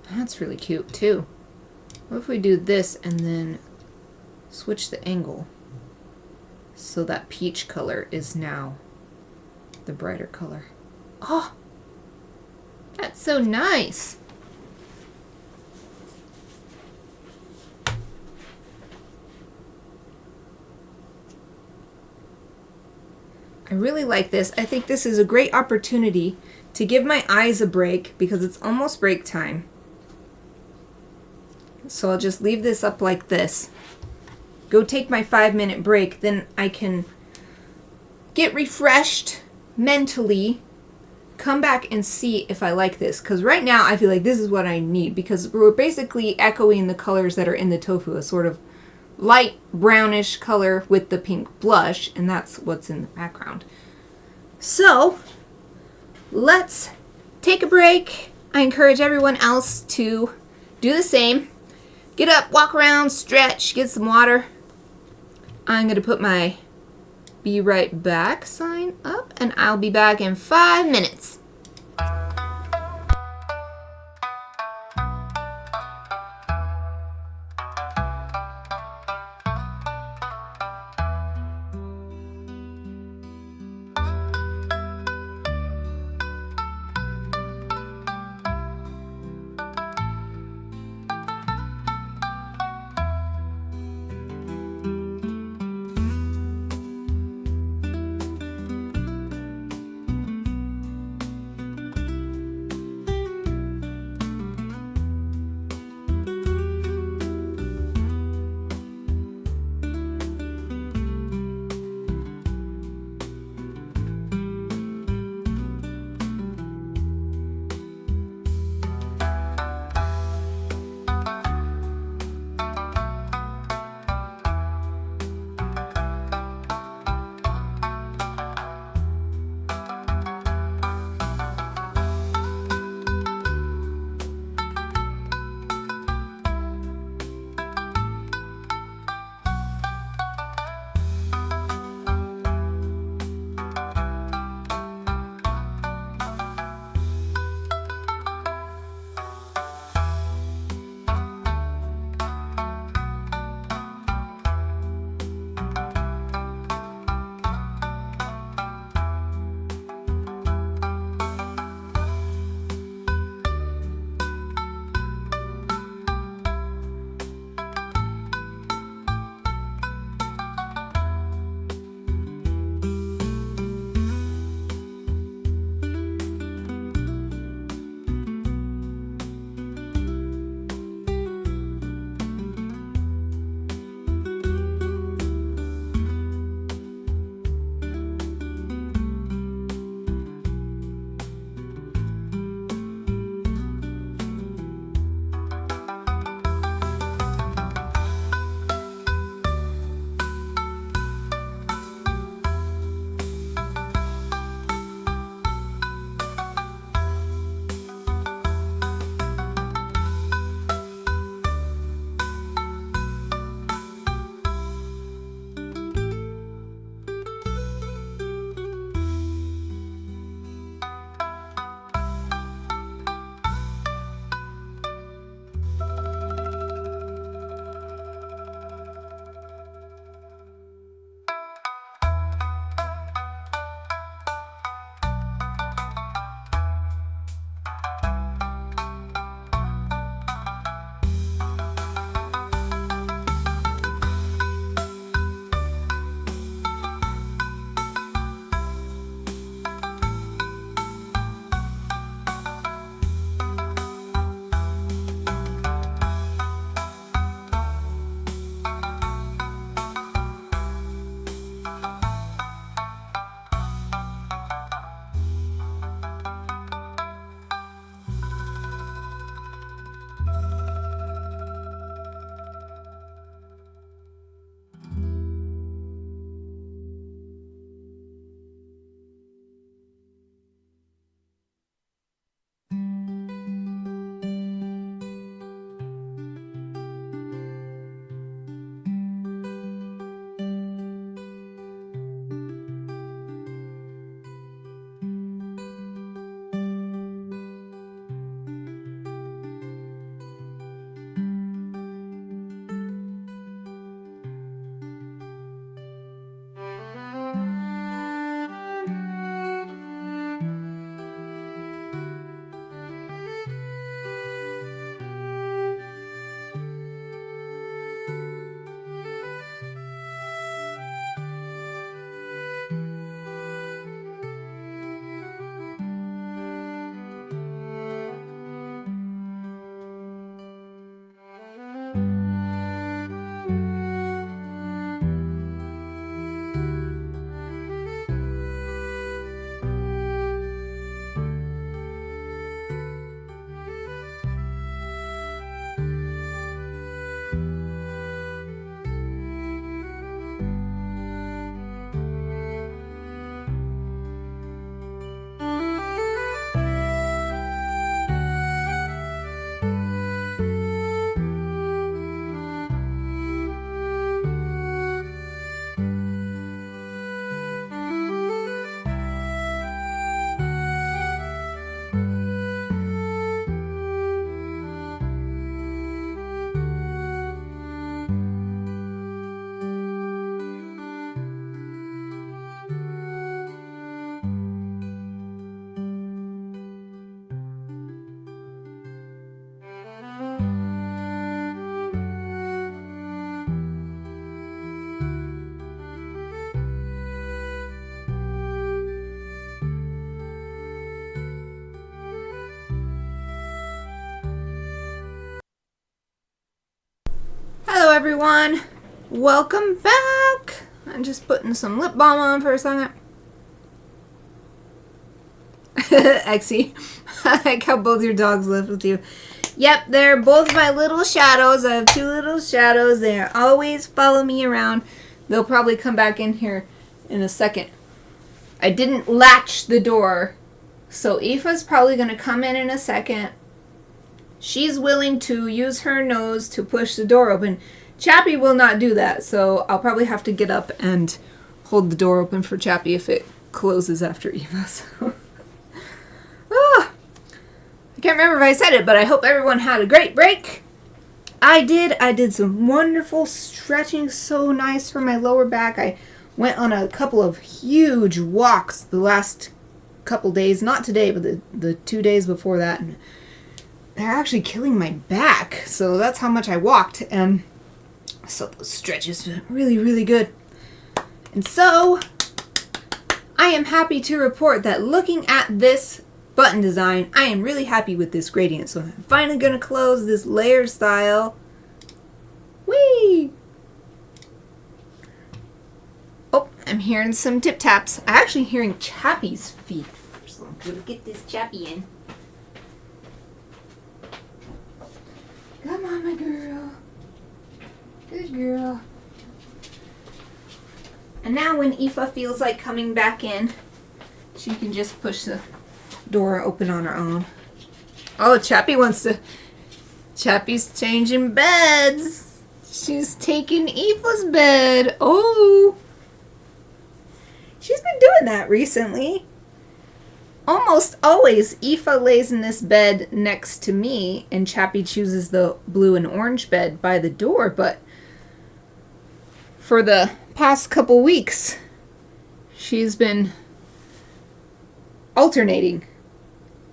That's really cute too. What if we do this and then switch the angle so that peach color is now the brighter color? Oh, that's so nice. I really like this. I think this is a great opportunity to give my eyes a break because it's almost break time. So I'll just leave this up like this. Go take my 5-minute break, then I can get refreshed mentally, come back and see if I like this. Because right now I feel like this is what I need because we're basically echoing the colors that are in the tofu, a sort of light brownish color with the pink blush, and that's what's in the background. So let's take a break. I encourage everyone else to do the same. Get up, walk around, stretch, get some water. I'm going to put my be right back sign up, and I'll be back in 5 minutes. everyone. Welcome back. I'm just putting some lip balm on for a second. Exy, I like how both your dogs live with you. Yep, they're both my little shadows. I have two little shadows. They always follow me around. They'll probably come back in here in a second. I didn't latch the door, so Aoife's probably going to come in a second. She's willing to use her nose to push the door open. Chappie will not do that, so I'll probably have to get up and hold the door open for Chappie if it closes after Eva. So. I can't remember if I said it, but I hope everyone had a great break. I did some wonderful stretching, so nice for my lower back. I went on a couple of huge walks the last couple days. Not today, but the 2 days before that. And they're actually killing my back, so that's how much I walked. And so those stretches feel really, really good. And so I am happy to report that looking at this button design, I am really happy with this gradient. So I'm finally going to close this layer style. Whee! Oh, I'm hearing some tip taps. I'm actually hearing Chappie's feet. So I'm going to get this Chappie in. Come on, my girl. Good girl. And now when Aoife feels like coming back in, she can just push the door open on her own. Oh, Chappie wants to... Chappie's changing beds. She's taking Aoife's bed. Oh. She's been doing that recently. Almost always, Aoife lays in this bed next to me, and Chappie chooses the blue and orange bed by the door, but for the past couple weeks, she's been alternating.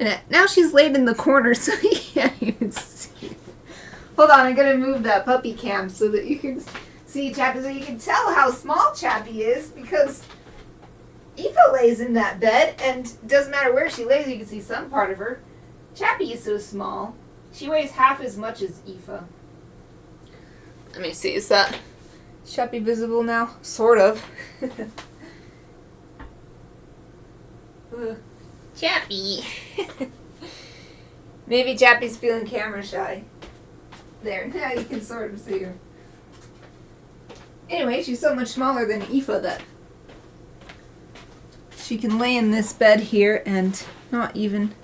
And now she's laid in the corner, so you can't even see. Hold on, I'm going to move that puppy cam so that you can see Chappie, so you can tell how small Chappie is, because Aoife lays in that bed, and doesn't matter where she lays, you can see some part of her. Chappie is so small. She weighs half as much as Aoife. Let me see, is that Chappie visible now? Sort of. Chappie. Maybe Chappie's feeling camera shy. There, now you can sort of see her. Anyway, she's so much smaller than Aoife that she can lay in this bed here and not even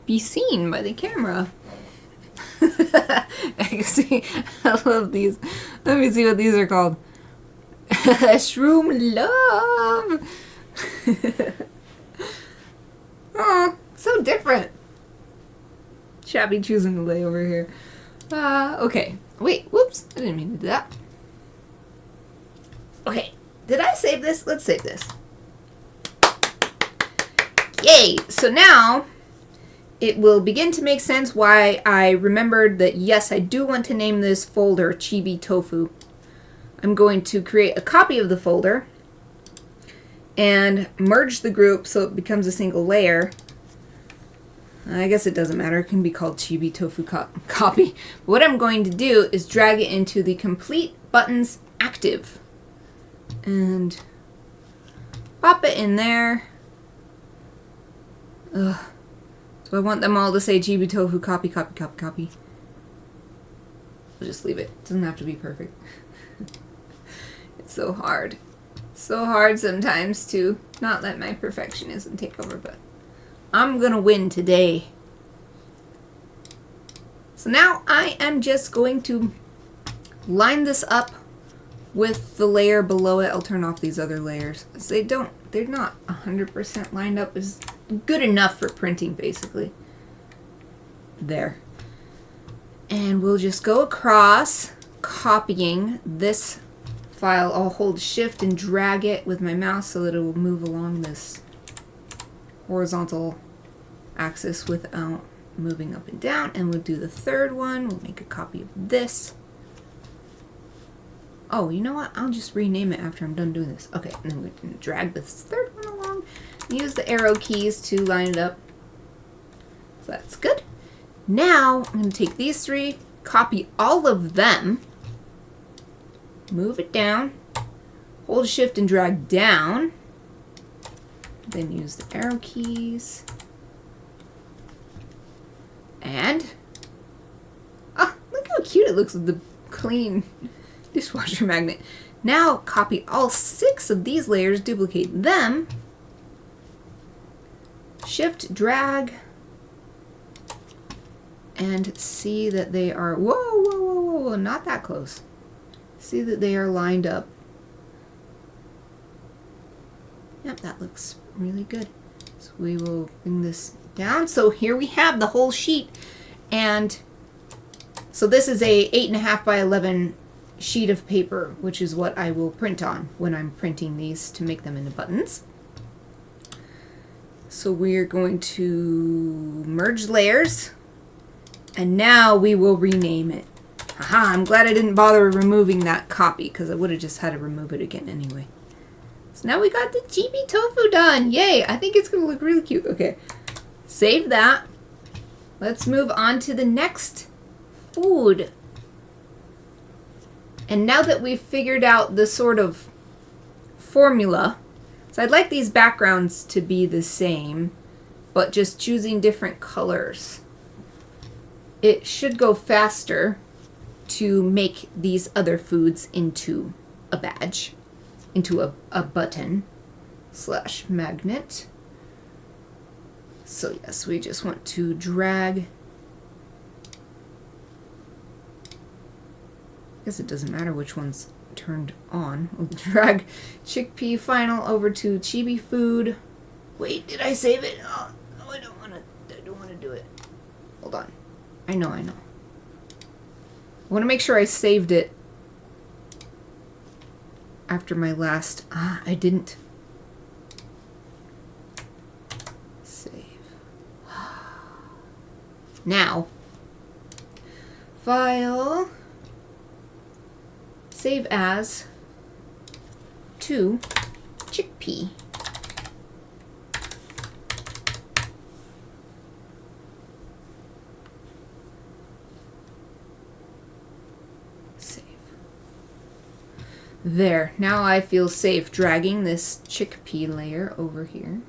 be seen by the camera. I love these. Let me see what these are called. Shroom love. Oh, so different. Chappie choosing to lay over here. Okay. Wait, whoops. I didn't mean to do that. Okay. Did I save this? Let's save this. Yay! So now it will begin to make sense why I remembered that, yes, I do want to name this folder Chibi Tofu. I'm going to create a copy of the folder and merge the group so it becomes a single layer. I guess it doesn't matter. It can be called Chibi Tofu copy. But what I'm going to do is drag it into the complete buttons active and pop it in there. Ugh. So I want them all to say Chibi Tofu copy, copy, copy, copy. I'll just leave it. It doesn't have to be perfect. It's so hard. So hard sometimes to not let my perfectionism take over, but I'm gonna win today. So now I am just going to line this up with the layer below it. I'll turn off these other layers. They're not 100% lined up. It's good enough for printing, basically. There. And we'll just go across, copying this file. I'll hold shift and drag it with my mouse so that it will move along this horizontal axis without moving up and down. And we'll do the third one. We'll make a copy of this. Oh, you know what? I'll just rename it after I'm done doing this. Okay, and then we can drag this third one along. Use the arrow keys to line it up. So that's good. Now, I'm going to take these three, copy all of them, move it down, hold shift and drag down, then use the arrow keys, and look how cute it looks with the clean dishwasher magnet. Now copy all 6 of these layers, duplicate them, shift, drag, and see that they are, whoa, not that close. See that they are lined up. Yep, that looks really good. So we will bring this down. So here we have the whole sheet. And so this is a 8.5 by 11 sheet of paper, which is what I will print on when I'm printing these to make them into buttons. So we're going to merge layers. And now we will rename it. Aha, I'm glad I didn't bother removing that copy because I would have just had to remove it again anyway. So now we got the chibi tofu done. Yay, I think it's going to look really cute. Okay, save that. Let's move on to the next food. And now that we've figured out the sort of formula, so I'd like these backgrounds to be the same, but just choosing different colors. It should go faster to make these other foods into a badge, into a button / magnet. So yes, we just want to drag. I guess it doesn't matter which one's turned on. We'll drag chickpea final over to chibi food. Wait, did I save it? Oh, no, I don't want to do it. Hold on. I know. I want to make sure I saved it after my last... I didn't. Save. Now, file, save as to chickpea. There, now I feel safe dragging this chickpea layer over here.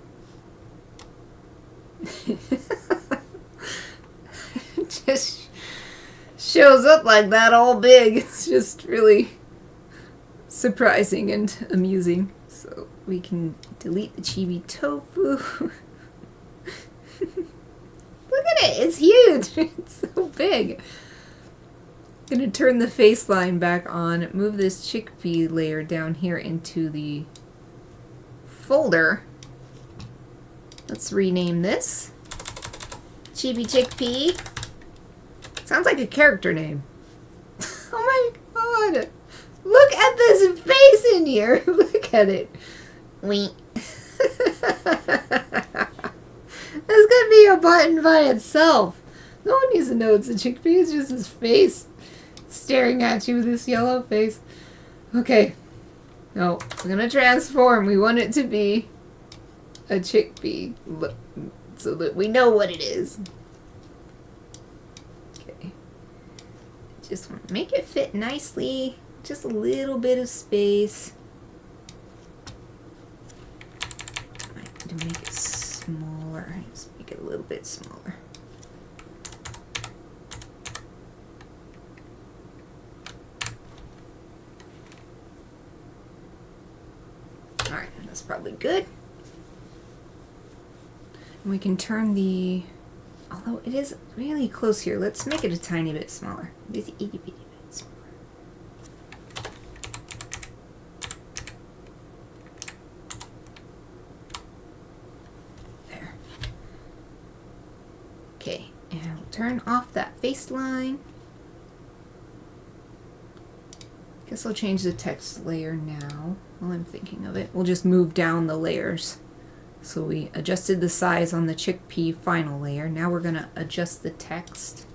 It just shows up like that all big. It's just really surprising and amusing. So we can delete the chibi tofu. Look at it, it's huge. It's so big. I'm going to turn the face line back on, move this chickpea layer down here into the folder. Let's rename this Chibi Chickpea. Sounds like a character name. Oh my god! Look at this face in here! Look at it. Wait. That's gonna be a button by itself. No one needs to know it's a chickpea, it's just his face. Staring at you with this yellow face. Okay. No, we're gonna transform. We want it to be a chickpea. Look, so that we know what it is. Okay. Just want to make it fit nicely. Just a little bit of space. Might need to make it smaller. Just make it a little bit smaller. Alright, that's probably good. And we can turn the, although it is really close here, let's make it a tiny bit smaller. Just a itty bitty bit smaller. There. Okay, and we'll turn off that face line. Guess I'll change the text layer now while I'm thinking of it. We'll just move down the layers. So we adjusted the size on the chickpea final layer. Now we're going to adjust the text.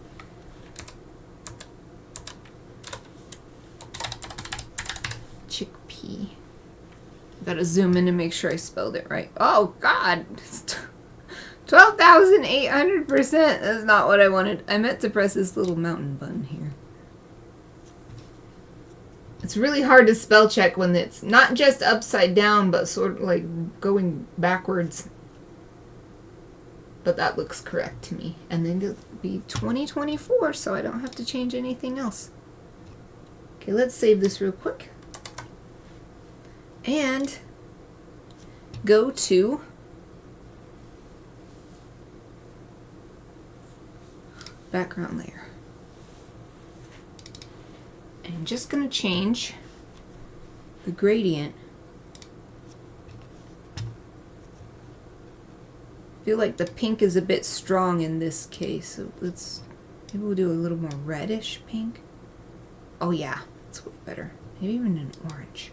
Chickpea. Gotta zoom in to make sure I spelled it right. Oh god! 12,800%! That's not what I wanted. I meant to press this little mountain button here. It's really hard to spell check when it's not just upside down, but sort of like going backwards. But that looks correct to me. And then it'll be 2024, so I don't have to change anything else. Okay, let's save this real quick. And go to background layer. And I'm just going to change the gradient. I feel like the pink is a bit strong in this case, so maybe we'll do a little more reddish pink. Oh yeah, that's way better. Maybe even an orange.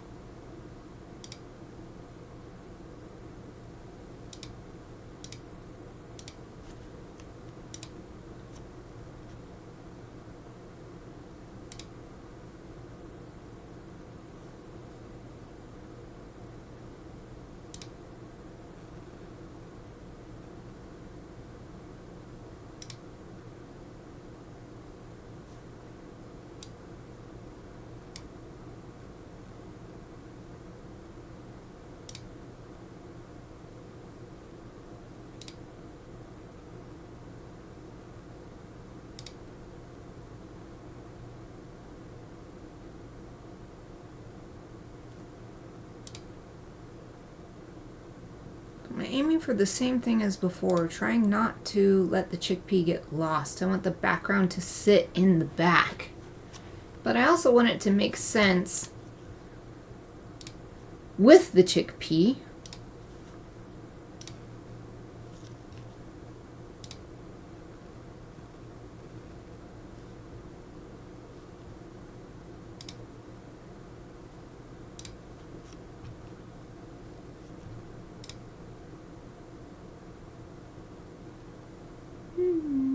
I'm aiming for the same thing as before, trying not to let the chickpea get lost. I want the background to sit in the back. But I also want it to make sense with the chickpea.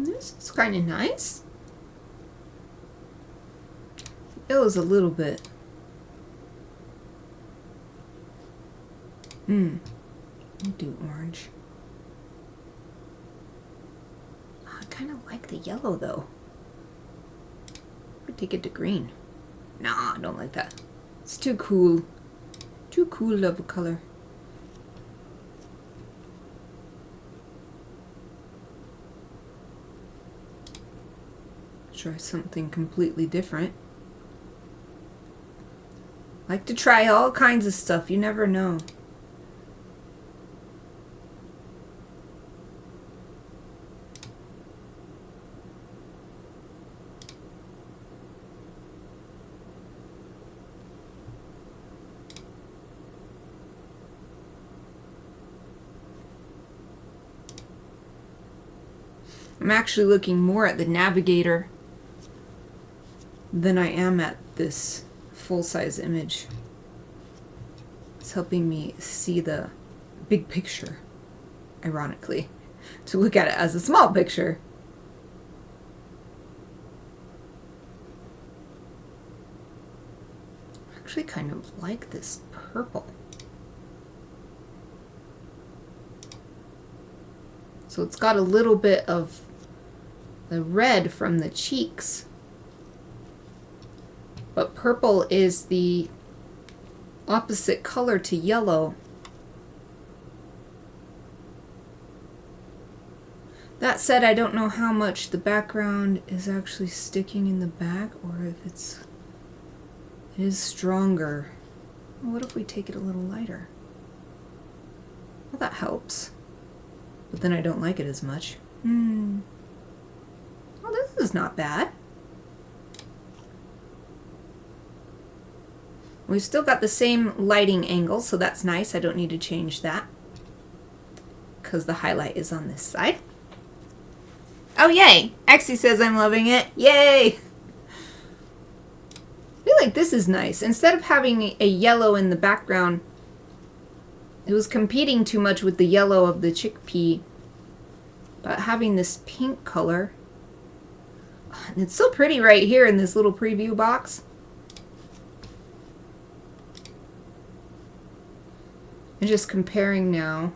This is kind of nice. It was a little bit. I'll do orange. I kind of like the yellow though. We'll take it to green. Nah, I don't like that. It's too cool. Too cool of a color. Try something completely different. Like to try all kinds of stuff. You never know. I'm actually looking more at the navigator than I am at this full-size image. It's helping me see the big picture, ironically, to look at it as a small picture. I actually kind of like this purple. So it's got a little bit of the red from the cheeks. But purple is the opposite color to yellow. That said, I don't know how much the background is actually sticking in the back or if it is stronger. What if we take it a little lighter? Well, that helps. But then I don't like it as much. Well, this is not bad. We've still got the same lighting angle, so that's nice. I don't need to change that because the highlight is on this side. Oh, yay! Exie says I'm loving it. Yay! I feel like this is nice. Instead of having a yellow in the background, it was competing too much with the yellow of the chickpea. But having this pink color, and it's so pretty right here in this little preview box. And just comparing now.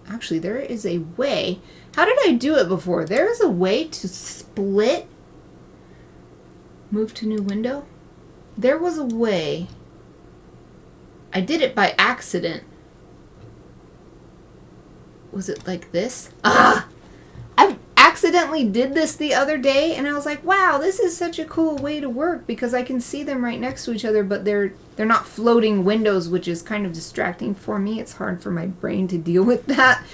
Actually, there is a way. How did I do it before? There is a way to split. Move to new window. there was a way. I did it by accident. Was it like this? Ah! I accidentally did this the other day, and I was like, wow, this is such a cool way to work because I can see them right next to each other, but they're not floating windows, which is kind of distracting for me. It's hard for my brain to deal with that.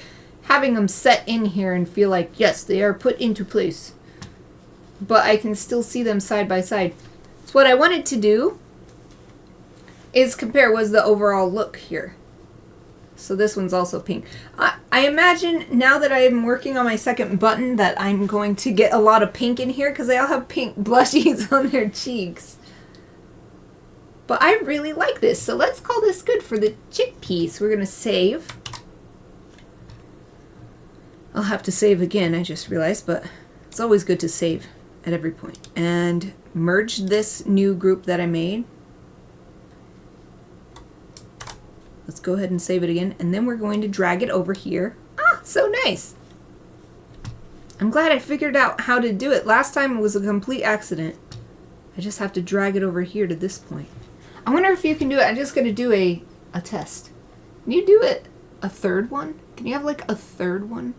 Having them set in here and feel like, yes, they are put into place. But I can still see them side by side. So what I wanted to do is compare was the overall look here. So this one's also pink. I imagine now that I'm working on my second button that I'm going to get a lot of pink in here because they all have pink blushies on their cheeks. But I really like this, so let's call this good for the chickpea. So we're going to save. I'll have to save again, I just realized, but it's always good to save at every point. And merge this new group that I made. Let's go ahead and save it again, and then we're going to drag it over here. Ah, so nice. I'm glad I figured out how to do it. Last time it was a complete accident. I just have to drag it over here to this point. I wonder if you can do it. I'm just going to do a test. Can you do it a third one? Can you have like a third one?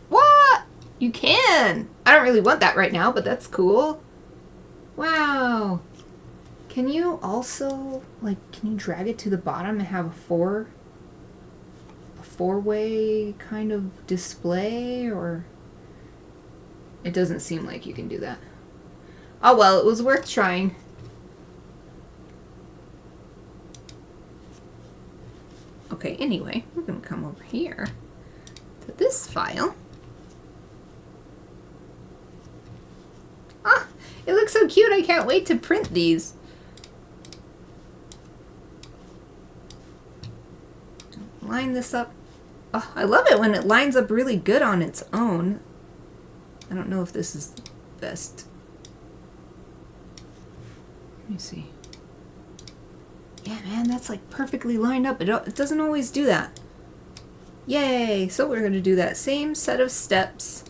What? You can. I don't really want that right now, but that's cool. Wow. Can you also, like, can you drag it to the bottom and have a four-way kind of display, or it doesn't seem like you can do that. Oh well, it was worth trying. Okay, anyway, we're gonna come over here to this file. Ah, it looks so cute. I can't wait to print these. Line this up. Oh, I love it when it lines up really good on its own. I don't know if this is the best. Let me see. Yeah, man, that's like perfectly lined up. It doesn't always do that. Yay! So we're going to do that same set of steps.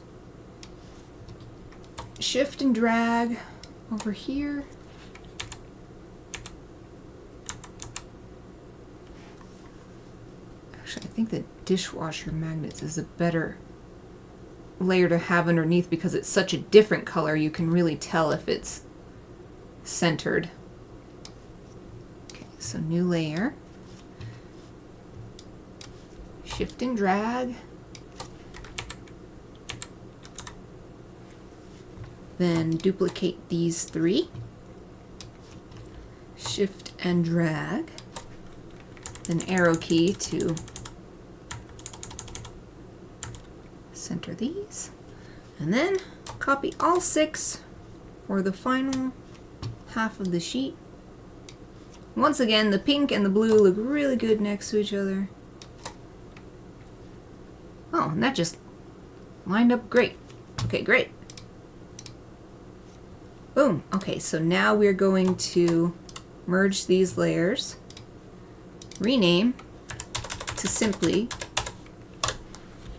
Shift and drag over here. Actually, I think the dishwasher magnets is a better layer to have underneath because it's such a different color. You can really tell if it's centered. Okay, so new layer. Shift and drag. Then duplicate these three. Shift and drag. Then arrow key to center these. And then copy all 6 for the final half of the sheet. Once again, the pink and the blue look really good next to each other. Oh, and that just lined up great. Okay, great. Boom. Okay, so now we're going to merge these layers, rename to simply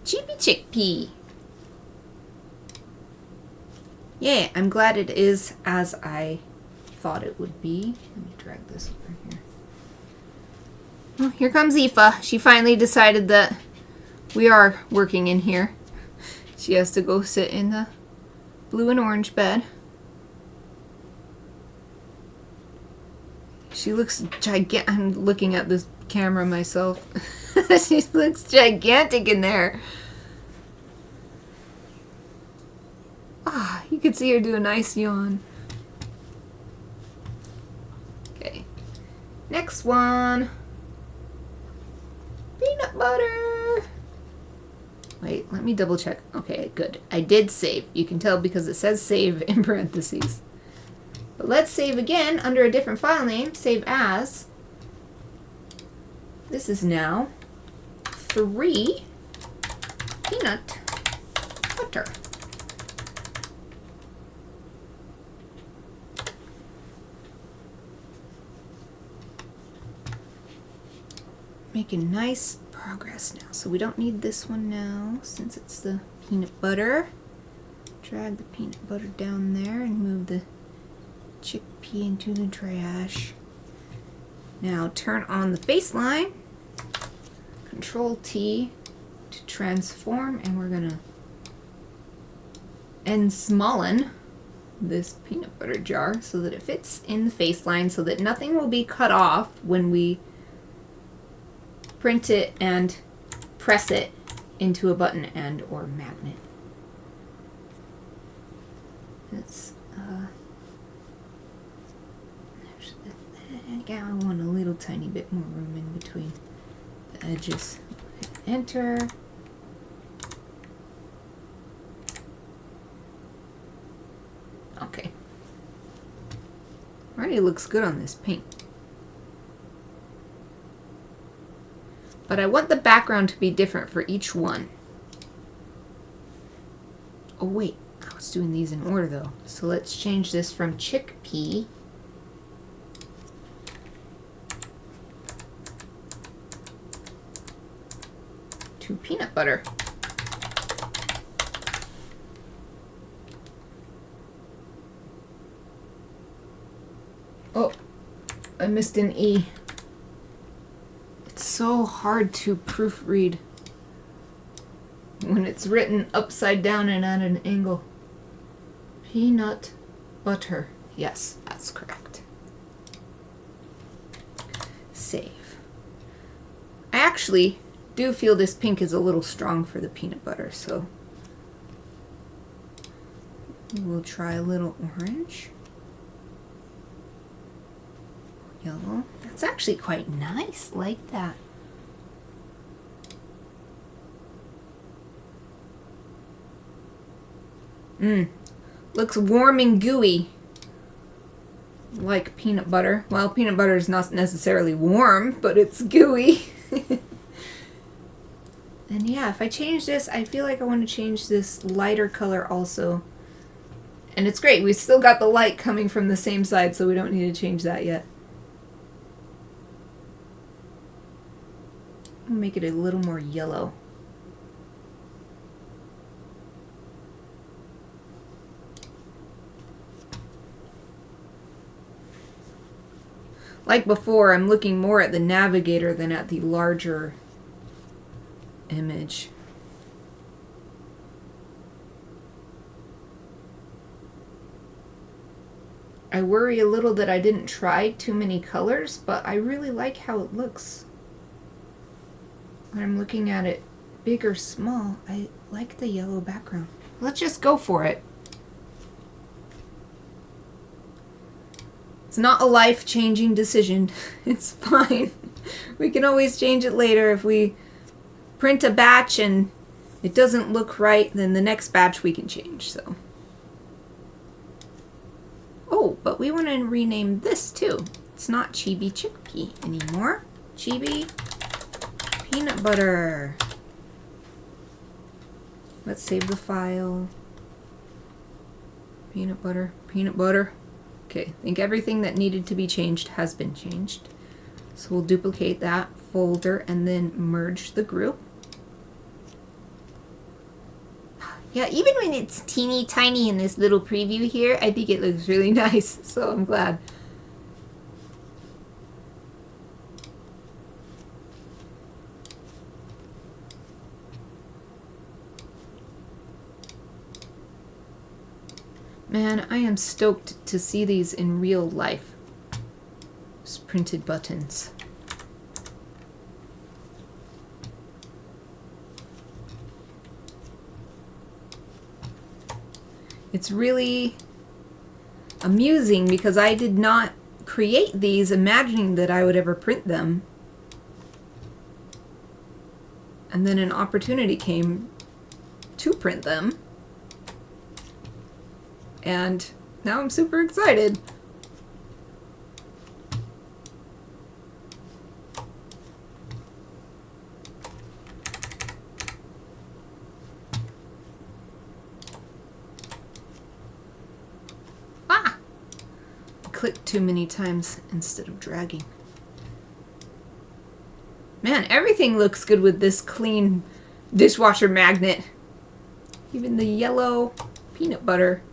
Chibi Chickpea. Yeah, I'm glad it is as I thought it would be. Let me drag this over here. Oh, here comes Aoife. She finally decided that we are working in here. She has to go sit in the blue and orange bed. She looks gigantic. I'm looking at this camera myself. She looks gigantic in there. Ah, you can see her do a nice yawn. Okay. Next one. Peanut butter. Wait, let me double check. Okay, good. I did save. You can tell because it says save in parentheses. But let's save again under a different file name. Save as. This is now 3 peanut butter. Making nice progress now. So we don't need this one now since it's the peanut butter. Drag the peanut butter down there and move the chickpea into the trash. Now turn on the face line. Control T to transform, and we're gonna ensmallen this peanut butter jar so that it fits in the face line, so that nothing will be cut off when we print it and press it into a button and or magnet. It's I want a little tiny bit more room in between the edges. Hit enter. Okay. Already looks good on this paint. But I want the background to be different for each one. Oh wait, I was doing these in order though. So let's change this from chickpea to peanut butter. Oh, I missed an E. It's so hard to proofread when it's written upside down and at an angle. Peanut butter. Yes, that's correct. Save. I actually do feel this pink is a little strong for the peanut butter, so we'll try a little orange. Yellow. That's actually quite nice, like that. Looks warm and gooey, like peanut butter. Well, peanut butter is not necessarily warm, but it's gooey. And yeah, if I change this, I feel like I want to change this lighter color also. And it's great, we still got the light coming from the same side, so we don't need to change that yet. I'll make it a little more yellow. Like before, I'm looking more at the navigator than at the larger image. I worry a little that I didn't try too many colors, but I really like how it looks. When I'm looking at it big or small, I like the yellow background. Let's just go for it. It's not a life-changing decision. It's fine. We can always change it later. If we print a batch and it doesn't look right, then the next batch we can change, so. Oh, but we want to rename this too. It's not Chibi chickpea anymore. Chibi peanut butter. Let's save the file. Peanut butter, peanut butter. Okay, I think everything that needed to be changed has been changed. So we'll duplicate that folder and then merge the group. Yeah, even when it's teeny tiny in this little preview here, I think it looks really nice, so I'm glad. Man, I am stoked to see these in real life. Just printed buttons. It's really amusing because I did not create these imagining that I would ever print them. And then an opportunity came to print them. And now I'm super excited. Ah! I clicked too many times instead of dragging. Man, everything looks good with this clean dishwasher magnet. Even the yellow peanut butter.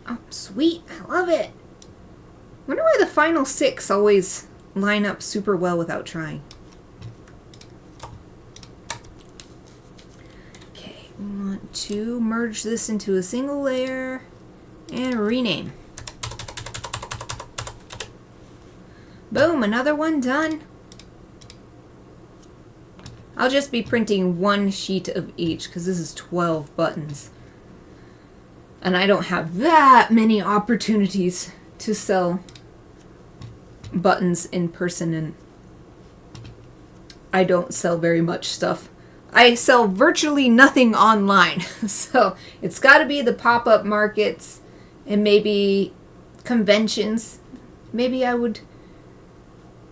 Oh, sweet. I love it. Wonder why the final 6 always line up super well without trying. Okay, we want to merge this into a single layer and rename. Boom, another one done. I'll just be printing one sheet of each because this is 12 buttons. And I don't have that many opportunities to sell buttons in person, and I don't sell very much stuff. I sell virtually nothing online. So it's got to be the pop-up markets and maybe conventions. Maybe I would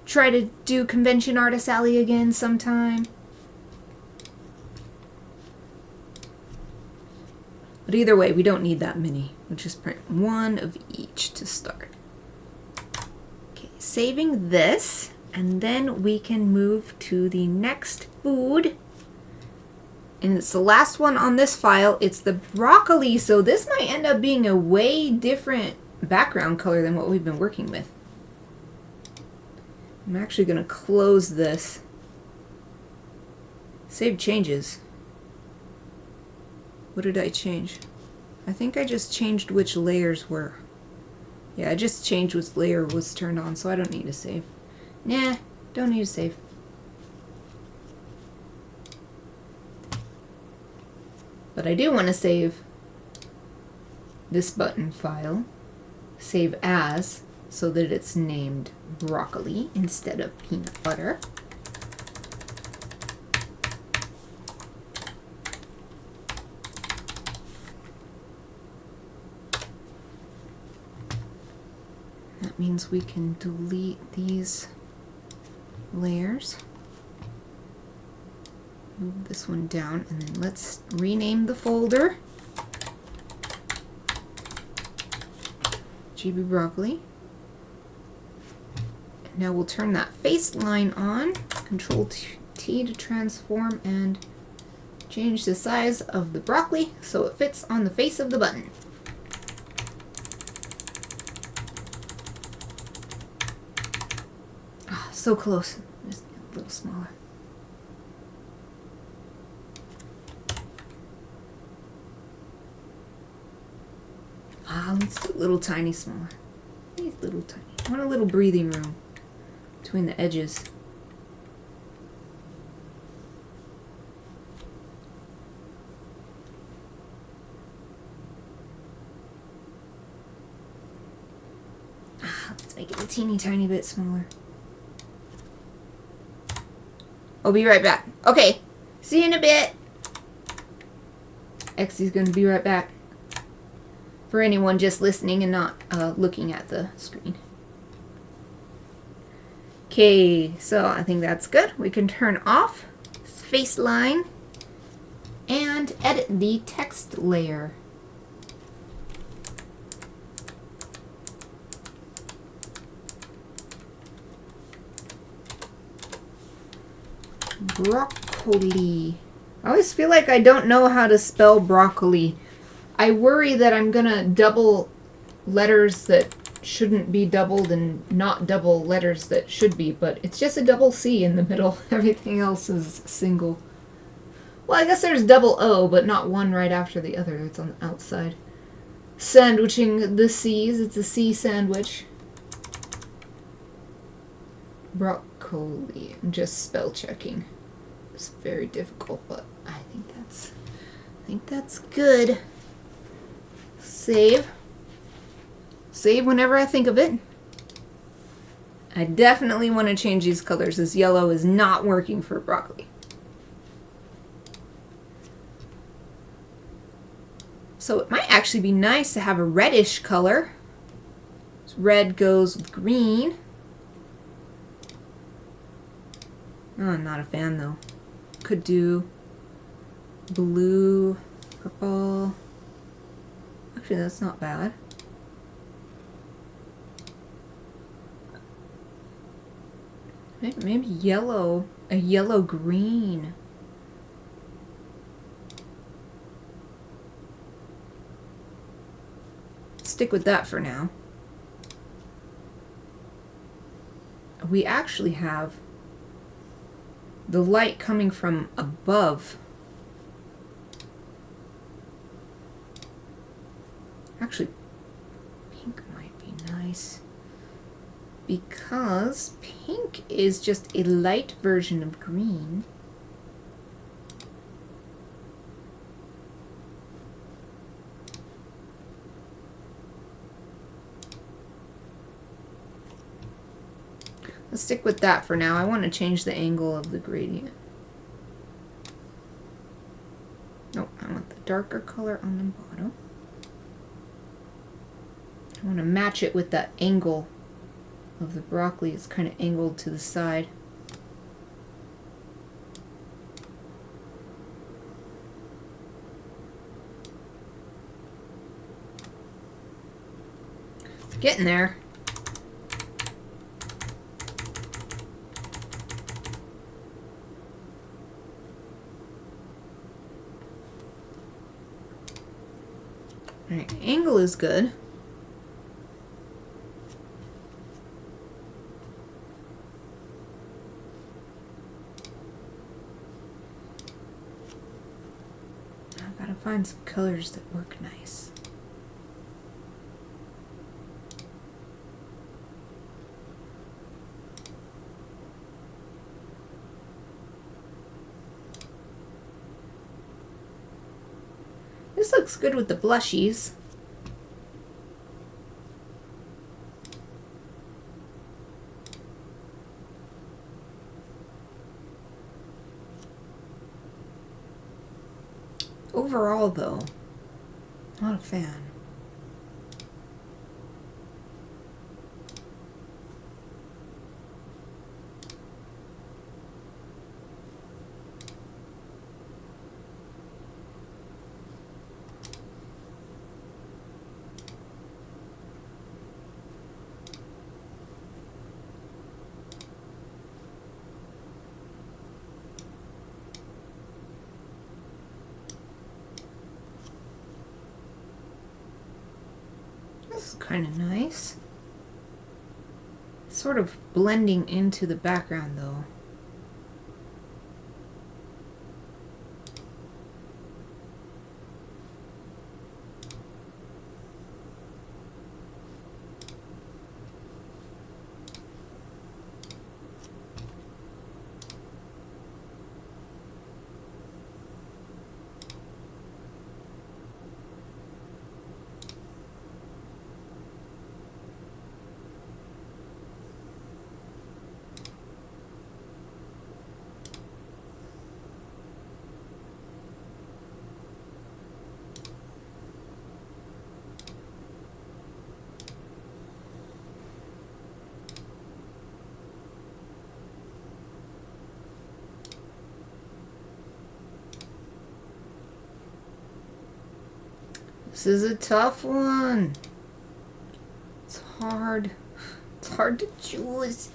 try to do Convention Artist Alley again sometime. But either way, we don't need that many. We'll just print one of each to start. Okay, saving this, and then we can move to the next food. And it's the last one on this file. It's the broccoli, so this might end up being a way different background color than what we've been working with. I'm actually going to close this. Save changes. What did I change? I think I just changed which layers were. Yeah, I just changed which layer was turned on, so I don't need to save. Nah, don't need to save. But I do want to save this button file, save as, so that it's named broccoli instead of peanut butter. That means we can delete these layers. Move this one down, and then let's rename the folder. Chibi broccoli. Now we'll turn that face line on. Control T to transform and change the size of the broccoli so it fits on the face of the button. Ah, so close. Just a little smaller. Let's do a little tiny smaller. These little tiny. I want a little breathing room between the edges. Let's make it a teeny tiny bit smaller. I'll be right back. Okay, see you in a bit. Xy's gonna be right back. For anyone just listening and not looking at the screen. Okay, so I think that's good. We can turn off this face line and edit the text layer. Broccoli. I always feel like I don't know how to spell broccoli. I worry that I'm gonna double letters that shouldn't be doubled and not double letters that should be, but it's just a double C in the middle. Everything else is single. Well, I guess there's double O, but not one right after the other. It's on the outside. Sandwiching the C's. It's a C sandwich. Broccoli. I'm just spell checking. It's very difficult, but I think that's good. Save. Save whenever I think of it. I definitely want to change these colors. This yellow is not working for broccoli. So it might actually be nice to have a reddish color. So red goes with green. Oh, I'm not a fan though. Could do blue, purple. Actually, that's not bad. Maybe yellow, a yellow green. stick with that for now. We actually have the light coming from above. Actually, pink might be nice, because pink is just a light version of green. Let's stick with that for now. I want to change the angle of the gradient. Nope, I want the darker color on the bottom. I want to match it with the angle of the broccoli. It's kind of angled to the side. Getting there. Alright, angle is good. I've got to find some colors that work nice. This looks good with the blushies. Overall, though, not a fan. This is kind of nice. Sort of blending into the background though. This is a tough one. It's hard. It's hard to choose.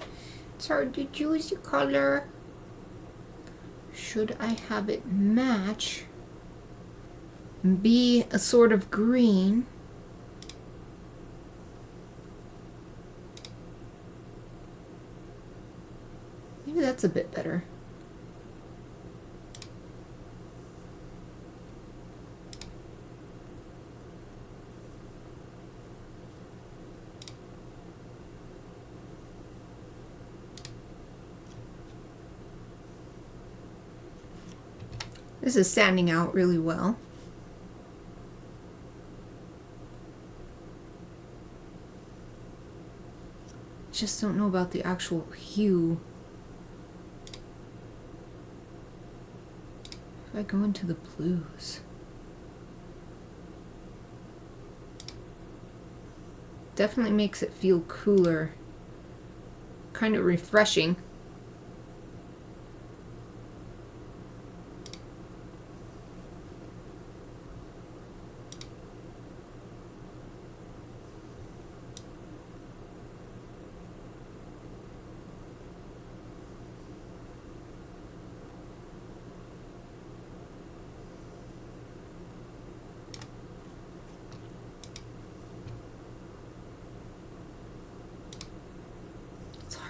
It's hard to choose your color. Should I have it match and be a sort of green? Maybe that's a bit better. This is sanding out really well. Just don't know about the actual hue. If I go into the blues. Definitely makes it feel cooler. Kind of refreshing.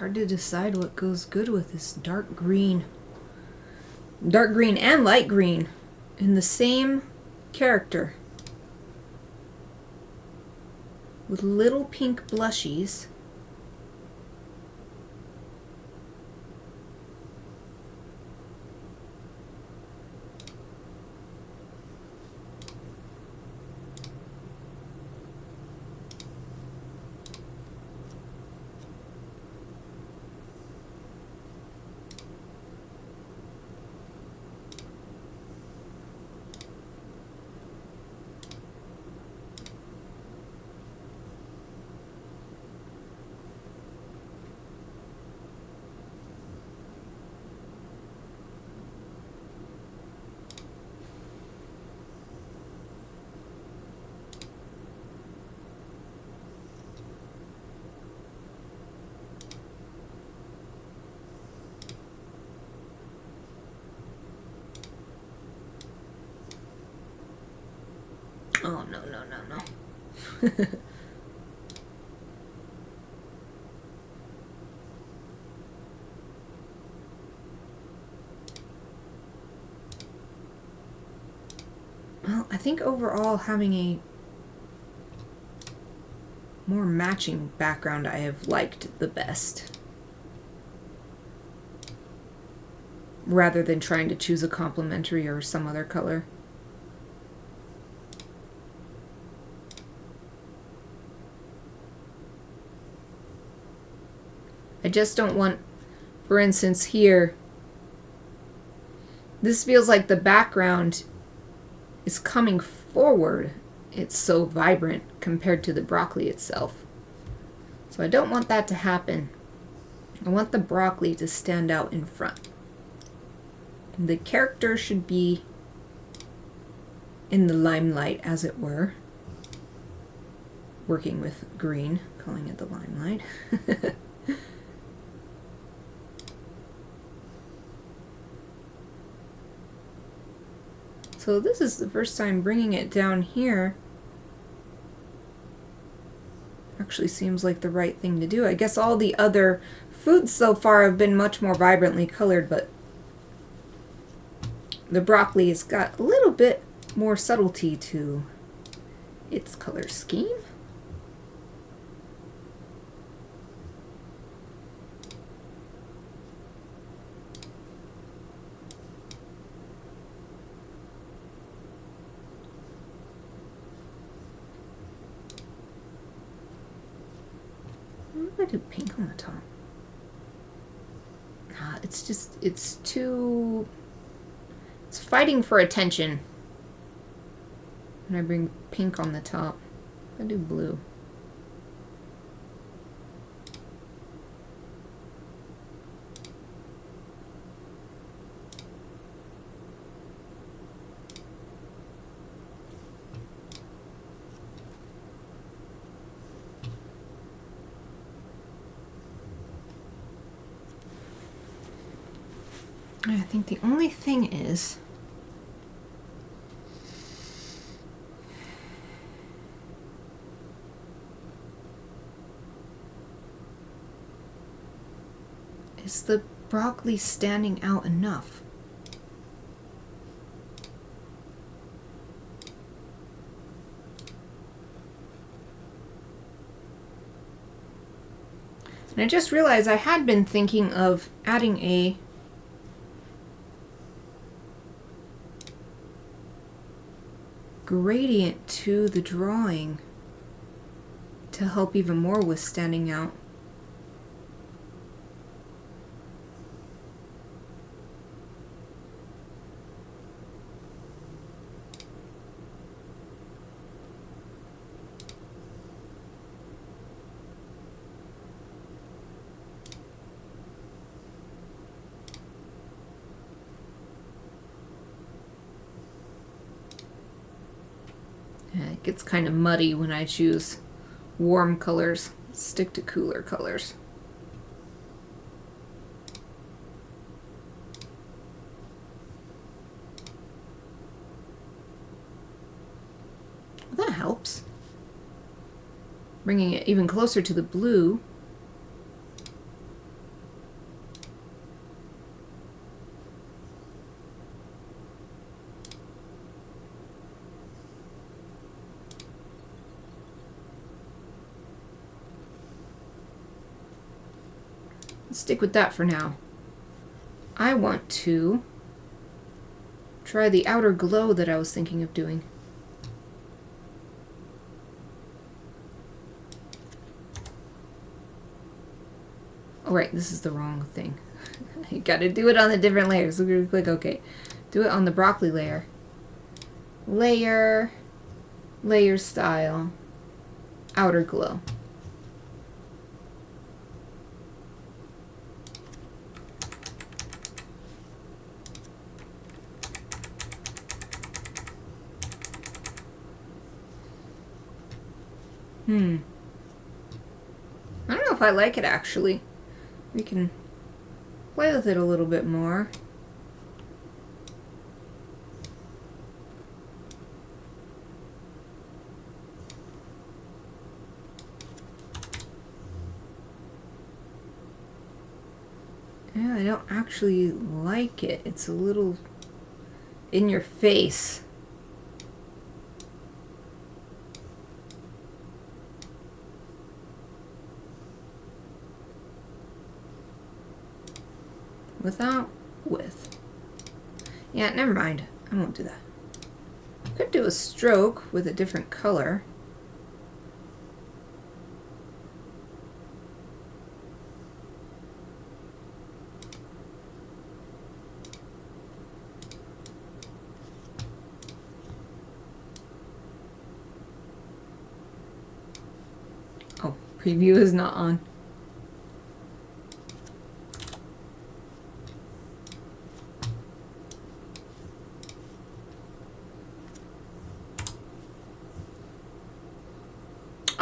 hard to decide what goes good with this dark green. Dark green and light green in the same character. With little pink blushies. Oh, no, no, no, no. Well, I think overall having a more matching background I have liked the best. Rather than trying to choose a complementary or some other color. I just don't want, for instance here, this feels like the background is coming forward. It's so vibrant compared to the broccoli itself. So I don't want that to happen. I want the broccoli to stand out in front. And the character should be in the limelight, as it were. Working with green, calling it the limelight. So this is the first time bringing it down here. Actually seems like the right thing to do. I guess all the other foods so far have been much more vibrantly colored, but the broccoli has got a little bit more subtlety to its color scheme. I do pink on the top. It's just, it's too, it's fighting for attention. And I bring pink on the top. I do blue. I think the only thing is the broccoli standing out enough? And I just realized I had been thinking of adding a gradient to the drawing to help even more with standing out. It gets kind of muddy when I choose warm colors. Stick to cooler colors. Well, that helps. Bringing it even closer to the blue. Let's stick with that for now. I want to try the outer glow that I was thinking of doing. Oh, right, this is the wrong thing. You gotta do it on the different layers. So we're gonna click OK. Do it on the broccoli layer. Layer, layer style, outer glow. I don't know if I like it actually. We can play with it a little bit more. Yeah, I don't actually like it. It's a little in your face. Without with. Yeah, never mind. I won't do that. Could do a stroke with a different color. Oh, preview is not on.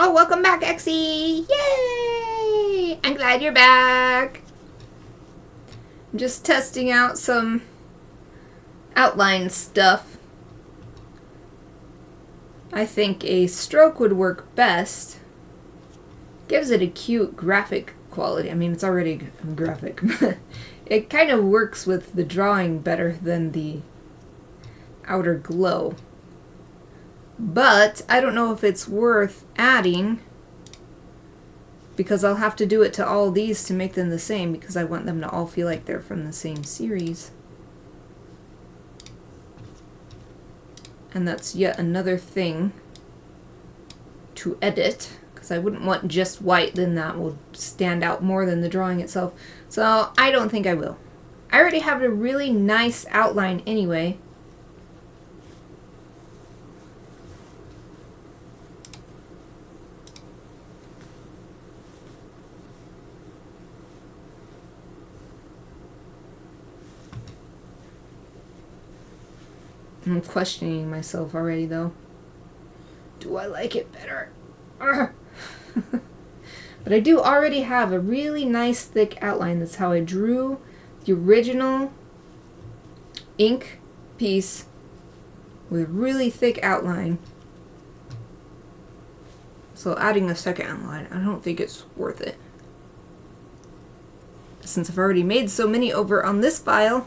Oh, welcome back, Exie! Yay! I'm glad you're back. I'm just testing out some outline stuff. I think a stroke would work best. Gives it a cute graphic quality. I mean, it's already graphic. It kind of works with the drawing better than the outer glow. But I don't know if it's worth adding, because I'll have to do it to all these to make them the same, because I want them to all feel like they're from the same series. And that's yet another thing to edit, because I wouldn't want just white, then that will stand out more than the drawing itself. So I don't think I will. I already have a really nice outline anyway. I'm questioning myself already, though. Do I like it better? But I do already have a really nice thick outline. That's how I drew the original ink piece with a really thick outline. So adding a second outline, I don't think it's worth it. Since I've already made so many over on this file.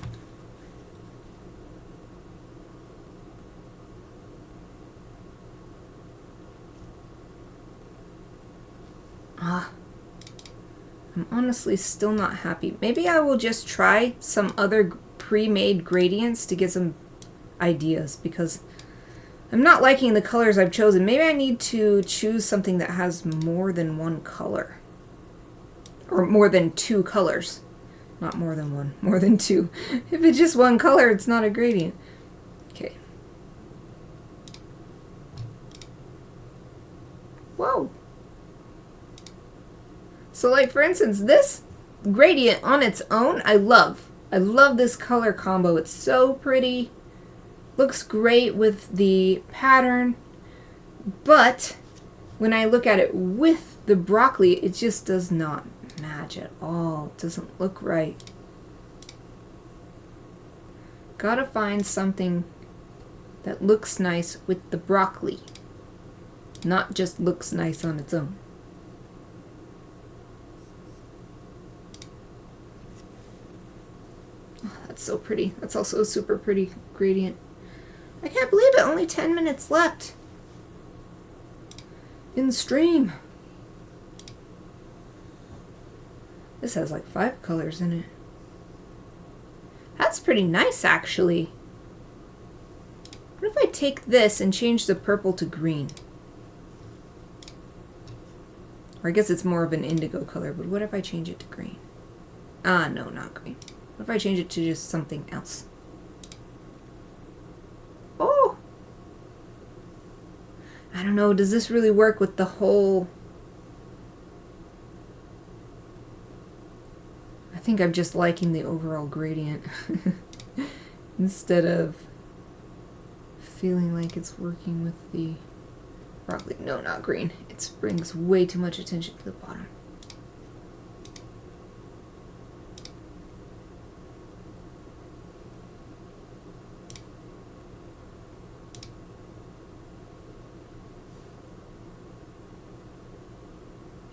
I'm honestly still not happy. Maybe I will just try some other pre-made gradients to get some ideas, because I'm not liking the colors I've chosen. Maybe I need to choose something that has more than one color. Or more than two colors. Not more than one, more than two. If it's just one color, it's not a gradient. Okay. Whoa. So like for instance, this gradient on its own, I love. I love this color combo. It's so pretty. Looks great with the pattern. But when I look at it with the broccoli, it just does not match at all. It doesn't look right. Gotta find something that looks nice with the broccoli. Not just looks nice on its own. That's so pretty. That's also a super pretty gradient. I can't believe it. Only 10 minutes left in the stream. This has like 5 colors in it. That's pretty nice, actually. What if I take this and change the purple to green? Or I guess it's more of an indigo color, but what if I change it to green? Ah, no, not green. What if I change it to just something else? Oh! I don't know, does this really work with the whole... I think I'm just liking the overall gradient. Instead of feeling like it's working with the... Probably, no, not green. It brings way too much attention to the bottom.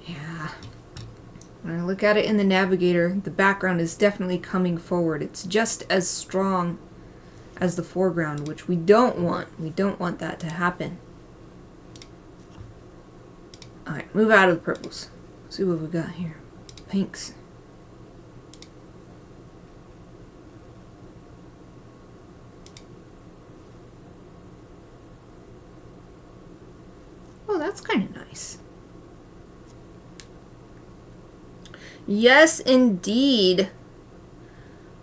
Yeah. When I look at it in the navigator, the background is definitely coming forward. It's just as strong as the foreground, which we don't want. We don't want that to happen. Alright, move out of the purples. See what we got here. Pinks. Oh, that's kind of nice. Yes, indeed.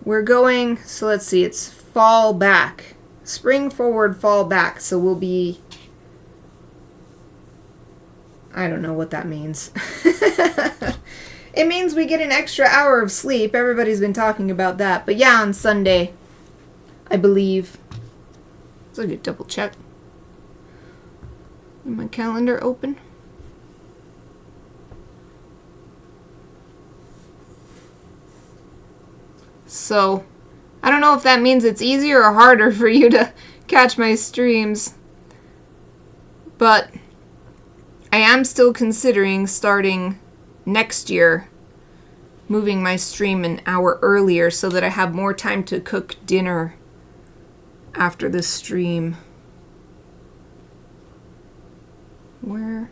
We're going, so let's see, it's fall back. Spring forward, fall back. So we'll be... I don't know what that means. It means we get an extra hour of sleep. Everybody's been talking about that. But yeah, on Sunday, I believe. So I could double check. Is my calendar open? So, I don't know if that means it's easier or harder for you to catch my streams. But I am still considering starting next year, moving my stream an hour earlier so that I have more time to cook dinner after the stream. Where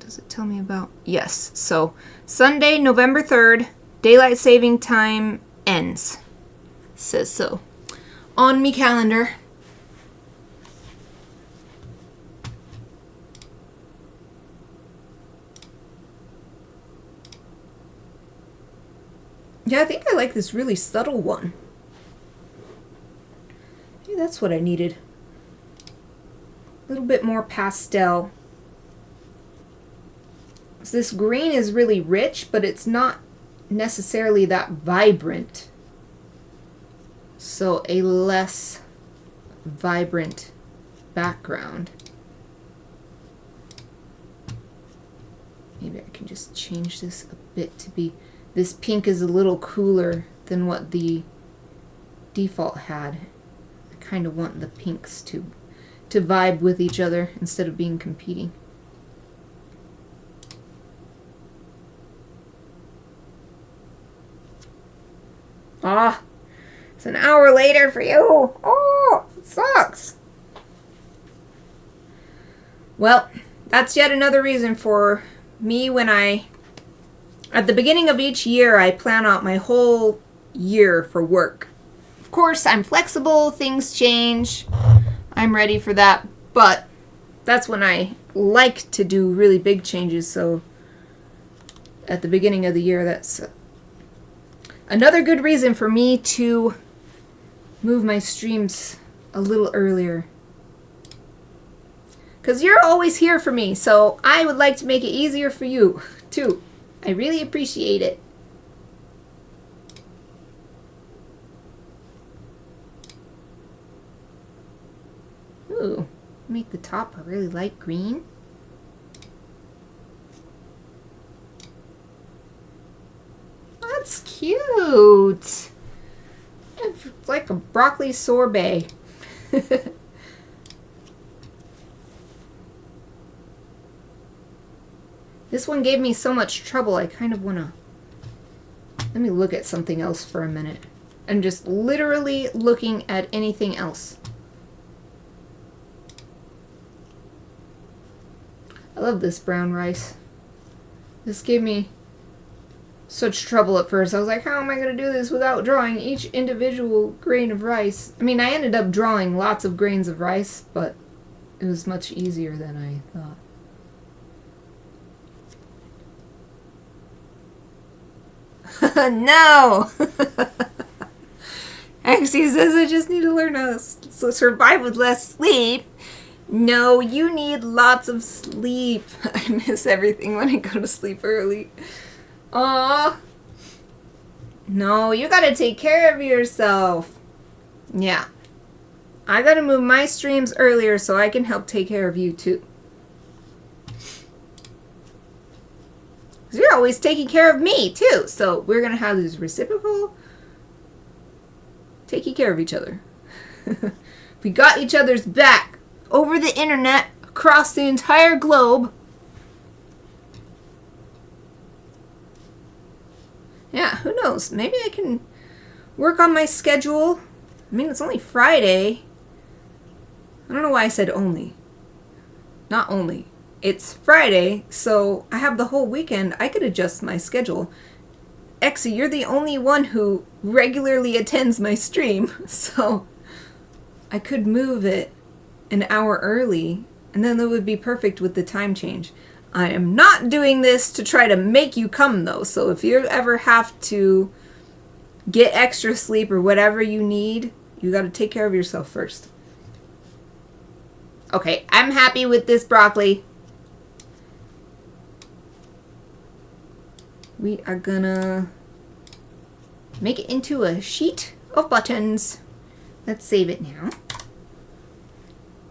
does it tell me about? Yes, so Sunday, November 3rd, daylight saving time ends. Says so on me calendar. Yeah, I think I like this really subtle one. Maybe that's what I needed. A little bit more pastel. So this green is really rich, but it's not necessarily that vibrant. So a less vibrant background. Maybe I can just change this a bit to be... This pink is a little cooler than what the default had. I kind of want the pinks to vibe with each other instead of being competing. Ah, it's an hour later for you. Oh, it sucks. Well, that's yet another reason for me when at the beginning of each year, I plan out my whole year for work. Of course, I'm flexible, things change. I'm ready for that, but that's when I like to do really big changes, so at the beginning of the year, that's another good reason for me to move my streams a little earlier. Because you're always here for me, so I would like to make it easier for you, too. I really appreciate it. Ooh, make the top a really light green. That's cute. It's like a broccoli sorbet. This one gave me so much trouble, I kind of want to... Let me look at something else for a minute. I'm just literally looking at anything else. I love this brown rice. This gave me such trouble at first. I was like, how am I going to do this without drawing each individual grain of rice? I mean, I ended up drawing lots of grains of rice, but it was much easier than I thought. No! Axie says I just need to learn how to survive with less sleep. No, you need lots of sleep. I miss everything when I go to sleep early. Aw. No, you gotta take care of yourself. Yeah. I gotta move my streams earlier so I can help take care of you too. 'Cause you're always taking care of me too. So we're gonna have this reciprocal taking care of each other. We got each other's back over the internet across the entire globe. Yeah, who knows? Maybe I can work on my schedule. I mean, it's only Friday. I don't know why I said only. Not only. It's Friday, so I have the whole weekend. I could adjust my schedule. Exie, you're the only one who regularly attends my stream, so I could move it an hour early, and then that would be perfect with the time change. I am not doing this to try to make you come, though, so if you ever have to get extra sleep or whatever you need, you gotta take care of yourself first. Okay, I'm happy with this broccoli. We are gonna make it into a sheet of buttons. Let's save it now.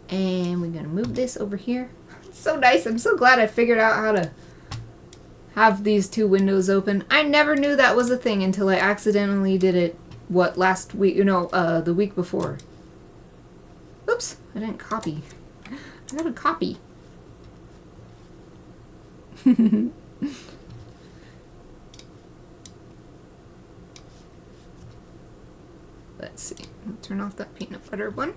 And we're gonna move this over here. It's so nice. I'm so glad I figured out how to have these two windows open. I never knew that was a thing until I accidentally did it, what, last week? The week before. Oops, I didn't copy. I gotta copy. Let's see. I'll turn off that peanut butter one.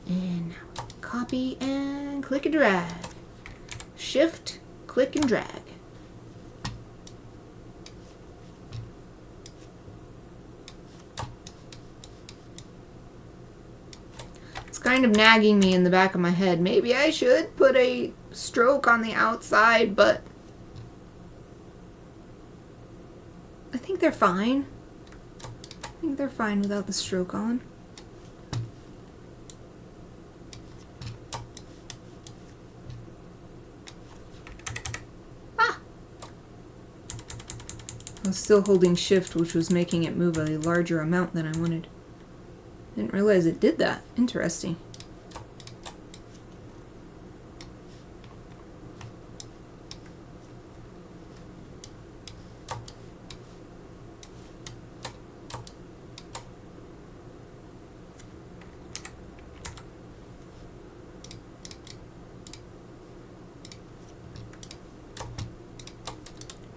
And now copy and click and drag. Shift, click and drag. It's kind of nagging me in the back of my head. Maybe I should put a stroke on the outside, but I think they're fine. I think they're fine without the stroke on. Ah! I was still holding shift, which was making it move a larger amount than I wanted. Didn't realize it did that. Interesting.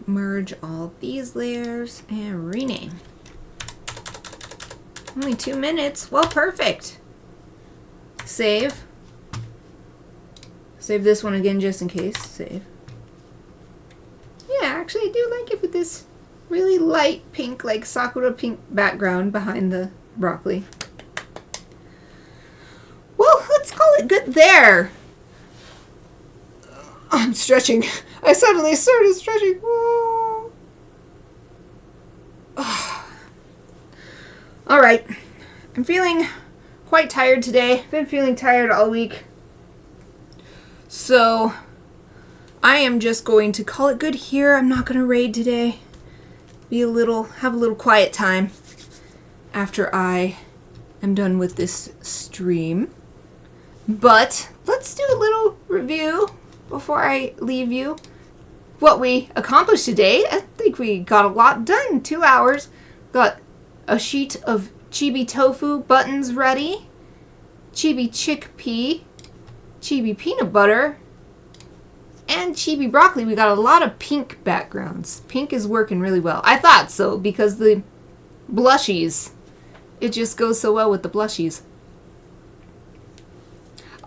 Merge all these layers and rename. Only 2 minutes. Well, perfect. Save. Save this one again just in case. Save. Yeah, actually I do like it with this really light pink, like sakura pink background behind the broccoli. Well, let's call it good there. I'm stretching. I suddenly started stretching. Whoa. All right. I'm feeling quite tired today. Been feeling tired all week. So I am just going to call it good here. I'm not going to raid today. Have a little quiet time after I am done with this stream. But let's do a little review before I leave you. What we accomplished today. I think we got a lot done. 2 hours. Got a sheet of Chibi tofu buttons ready. Chibi chickpea. Chibi peanut butter. And Chibi broccoli. We got a lot of pink backgrounds. Pink is working really well. I thought so because the blushies. It just goes so well with the blushies.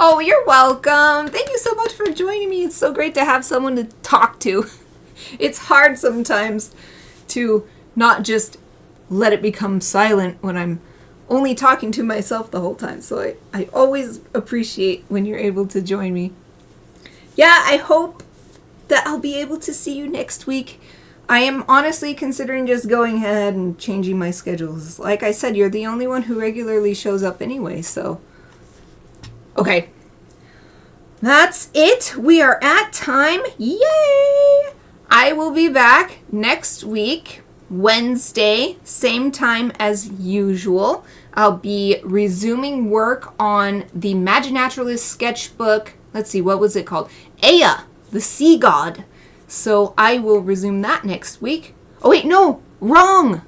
Oh, you're welcome. Thank you so much for joining me. It's so great to have someone to talk to. It's hard sometimes to not just let it become silent when I'm only talking to myself the whole time. So I always appreciate when you're able to join me. Yeah, I hope that I'll be able to see you next week. I am honestly considering just going ahead and changing my schedules. Like I said, you're the only one who regularly shows up anyway, so. Okay. That's it. We are at time. Yay! I will be back next week, Wednesday, same time as usual. I'll be resuming work on the Maginaturalist sketchbook. Let's see, what was it called? Aya, the sea god. So I will resume that next week. Oh wait, no, wrong.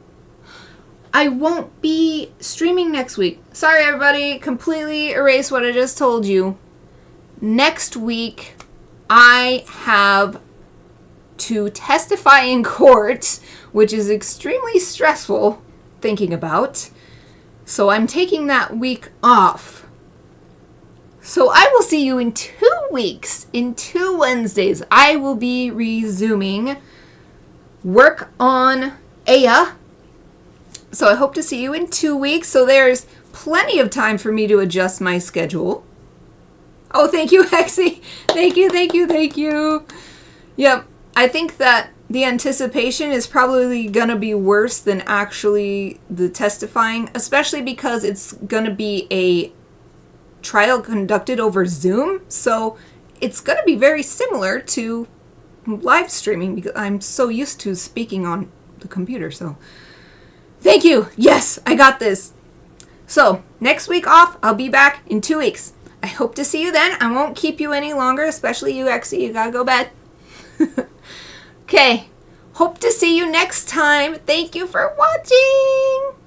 I won't be streaming next week. Sorry everybody, completely erase what I just told you. Next week, I have to testify in court, which is extremely stressful thinking about. So I'm taking that week off. So I will see you in 2 weeks, in 2 Wednesdays. I will be resuming work on Aya. So I hope to see you in 2 weeks. So there's plenty of time for me to adjust my schedule. Oh, thank you, Hexy. Thank you. Yep, I think that the anticipation is probably going to be worse than actually the testifying, especially because it's going to be a trial conducted over Zoom, so it's going to be very similar to live streaming because I'm so used to speaking on the computer. So thank you. Yes, I got this. So next week off, I'll be back in 2 weeks. I hope to see you then. I won't keep you any longer, especially you, Exie. You gotta go bed. Okay, hope to see you next time. Thank you for watching.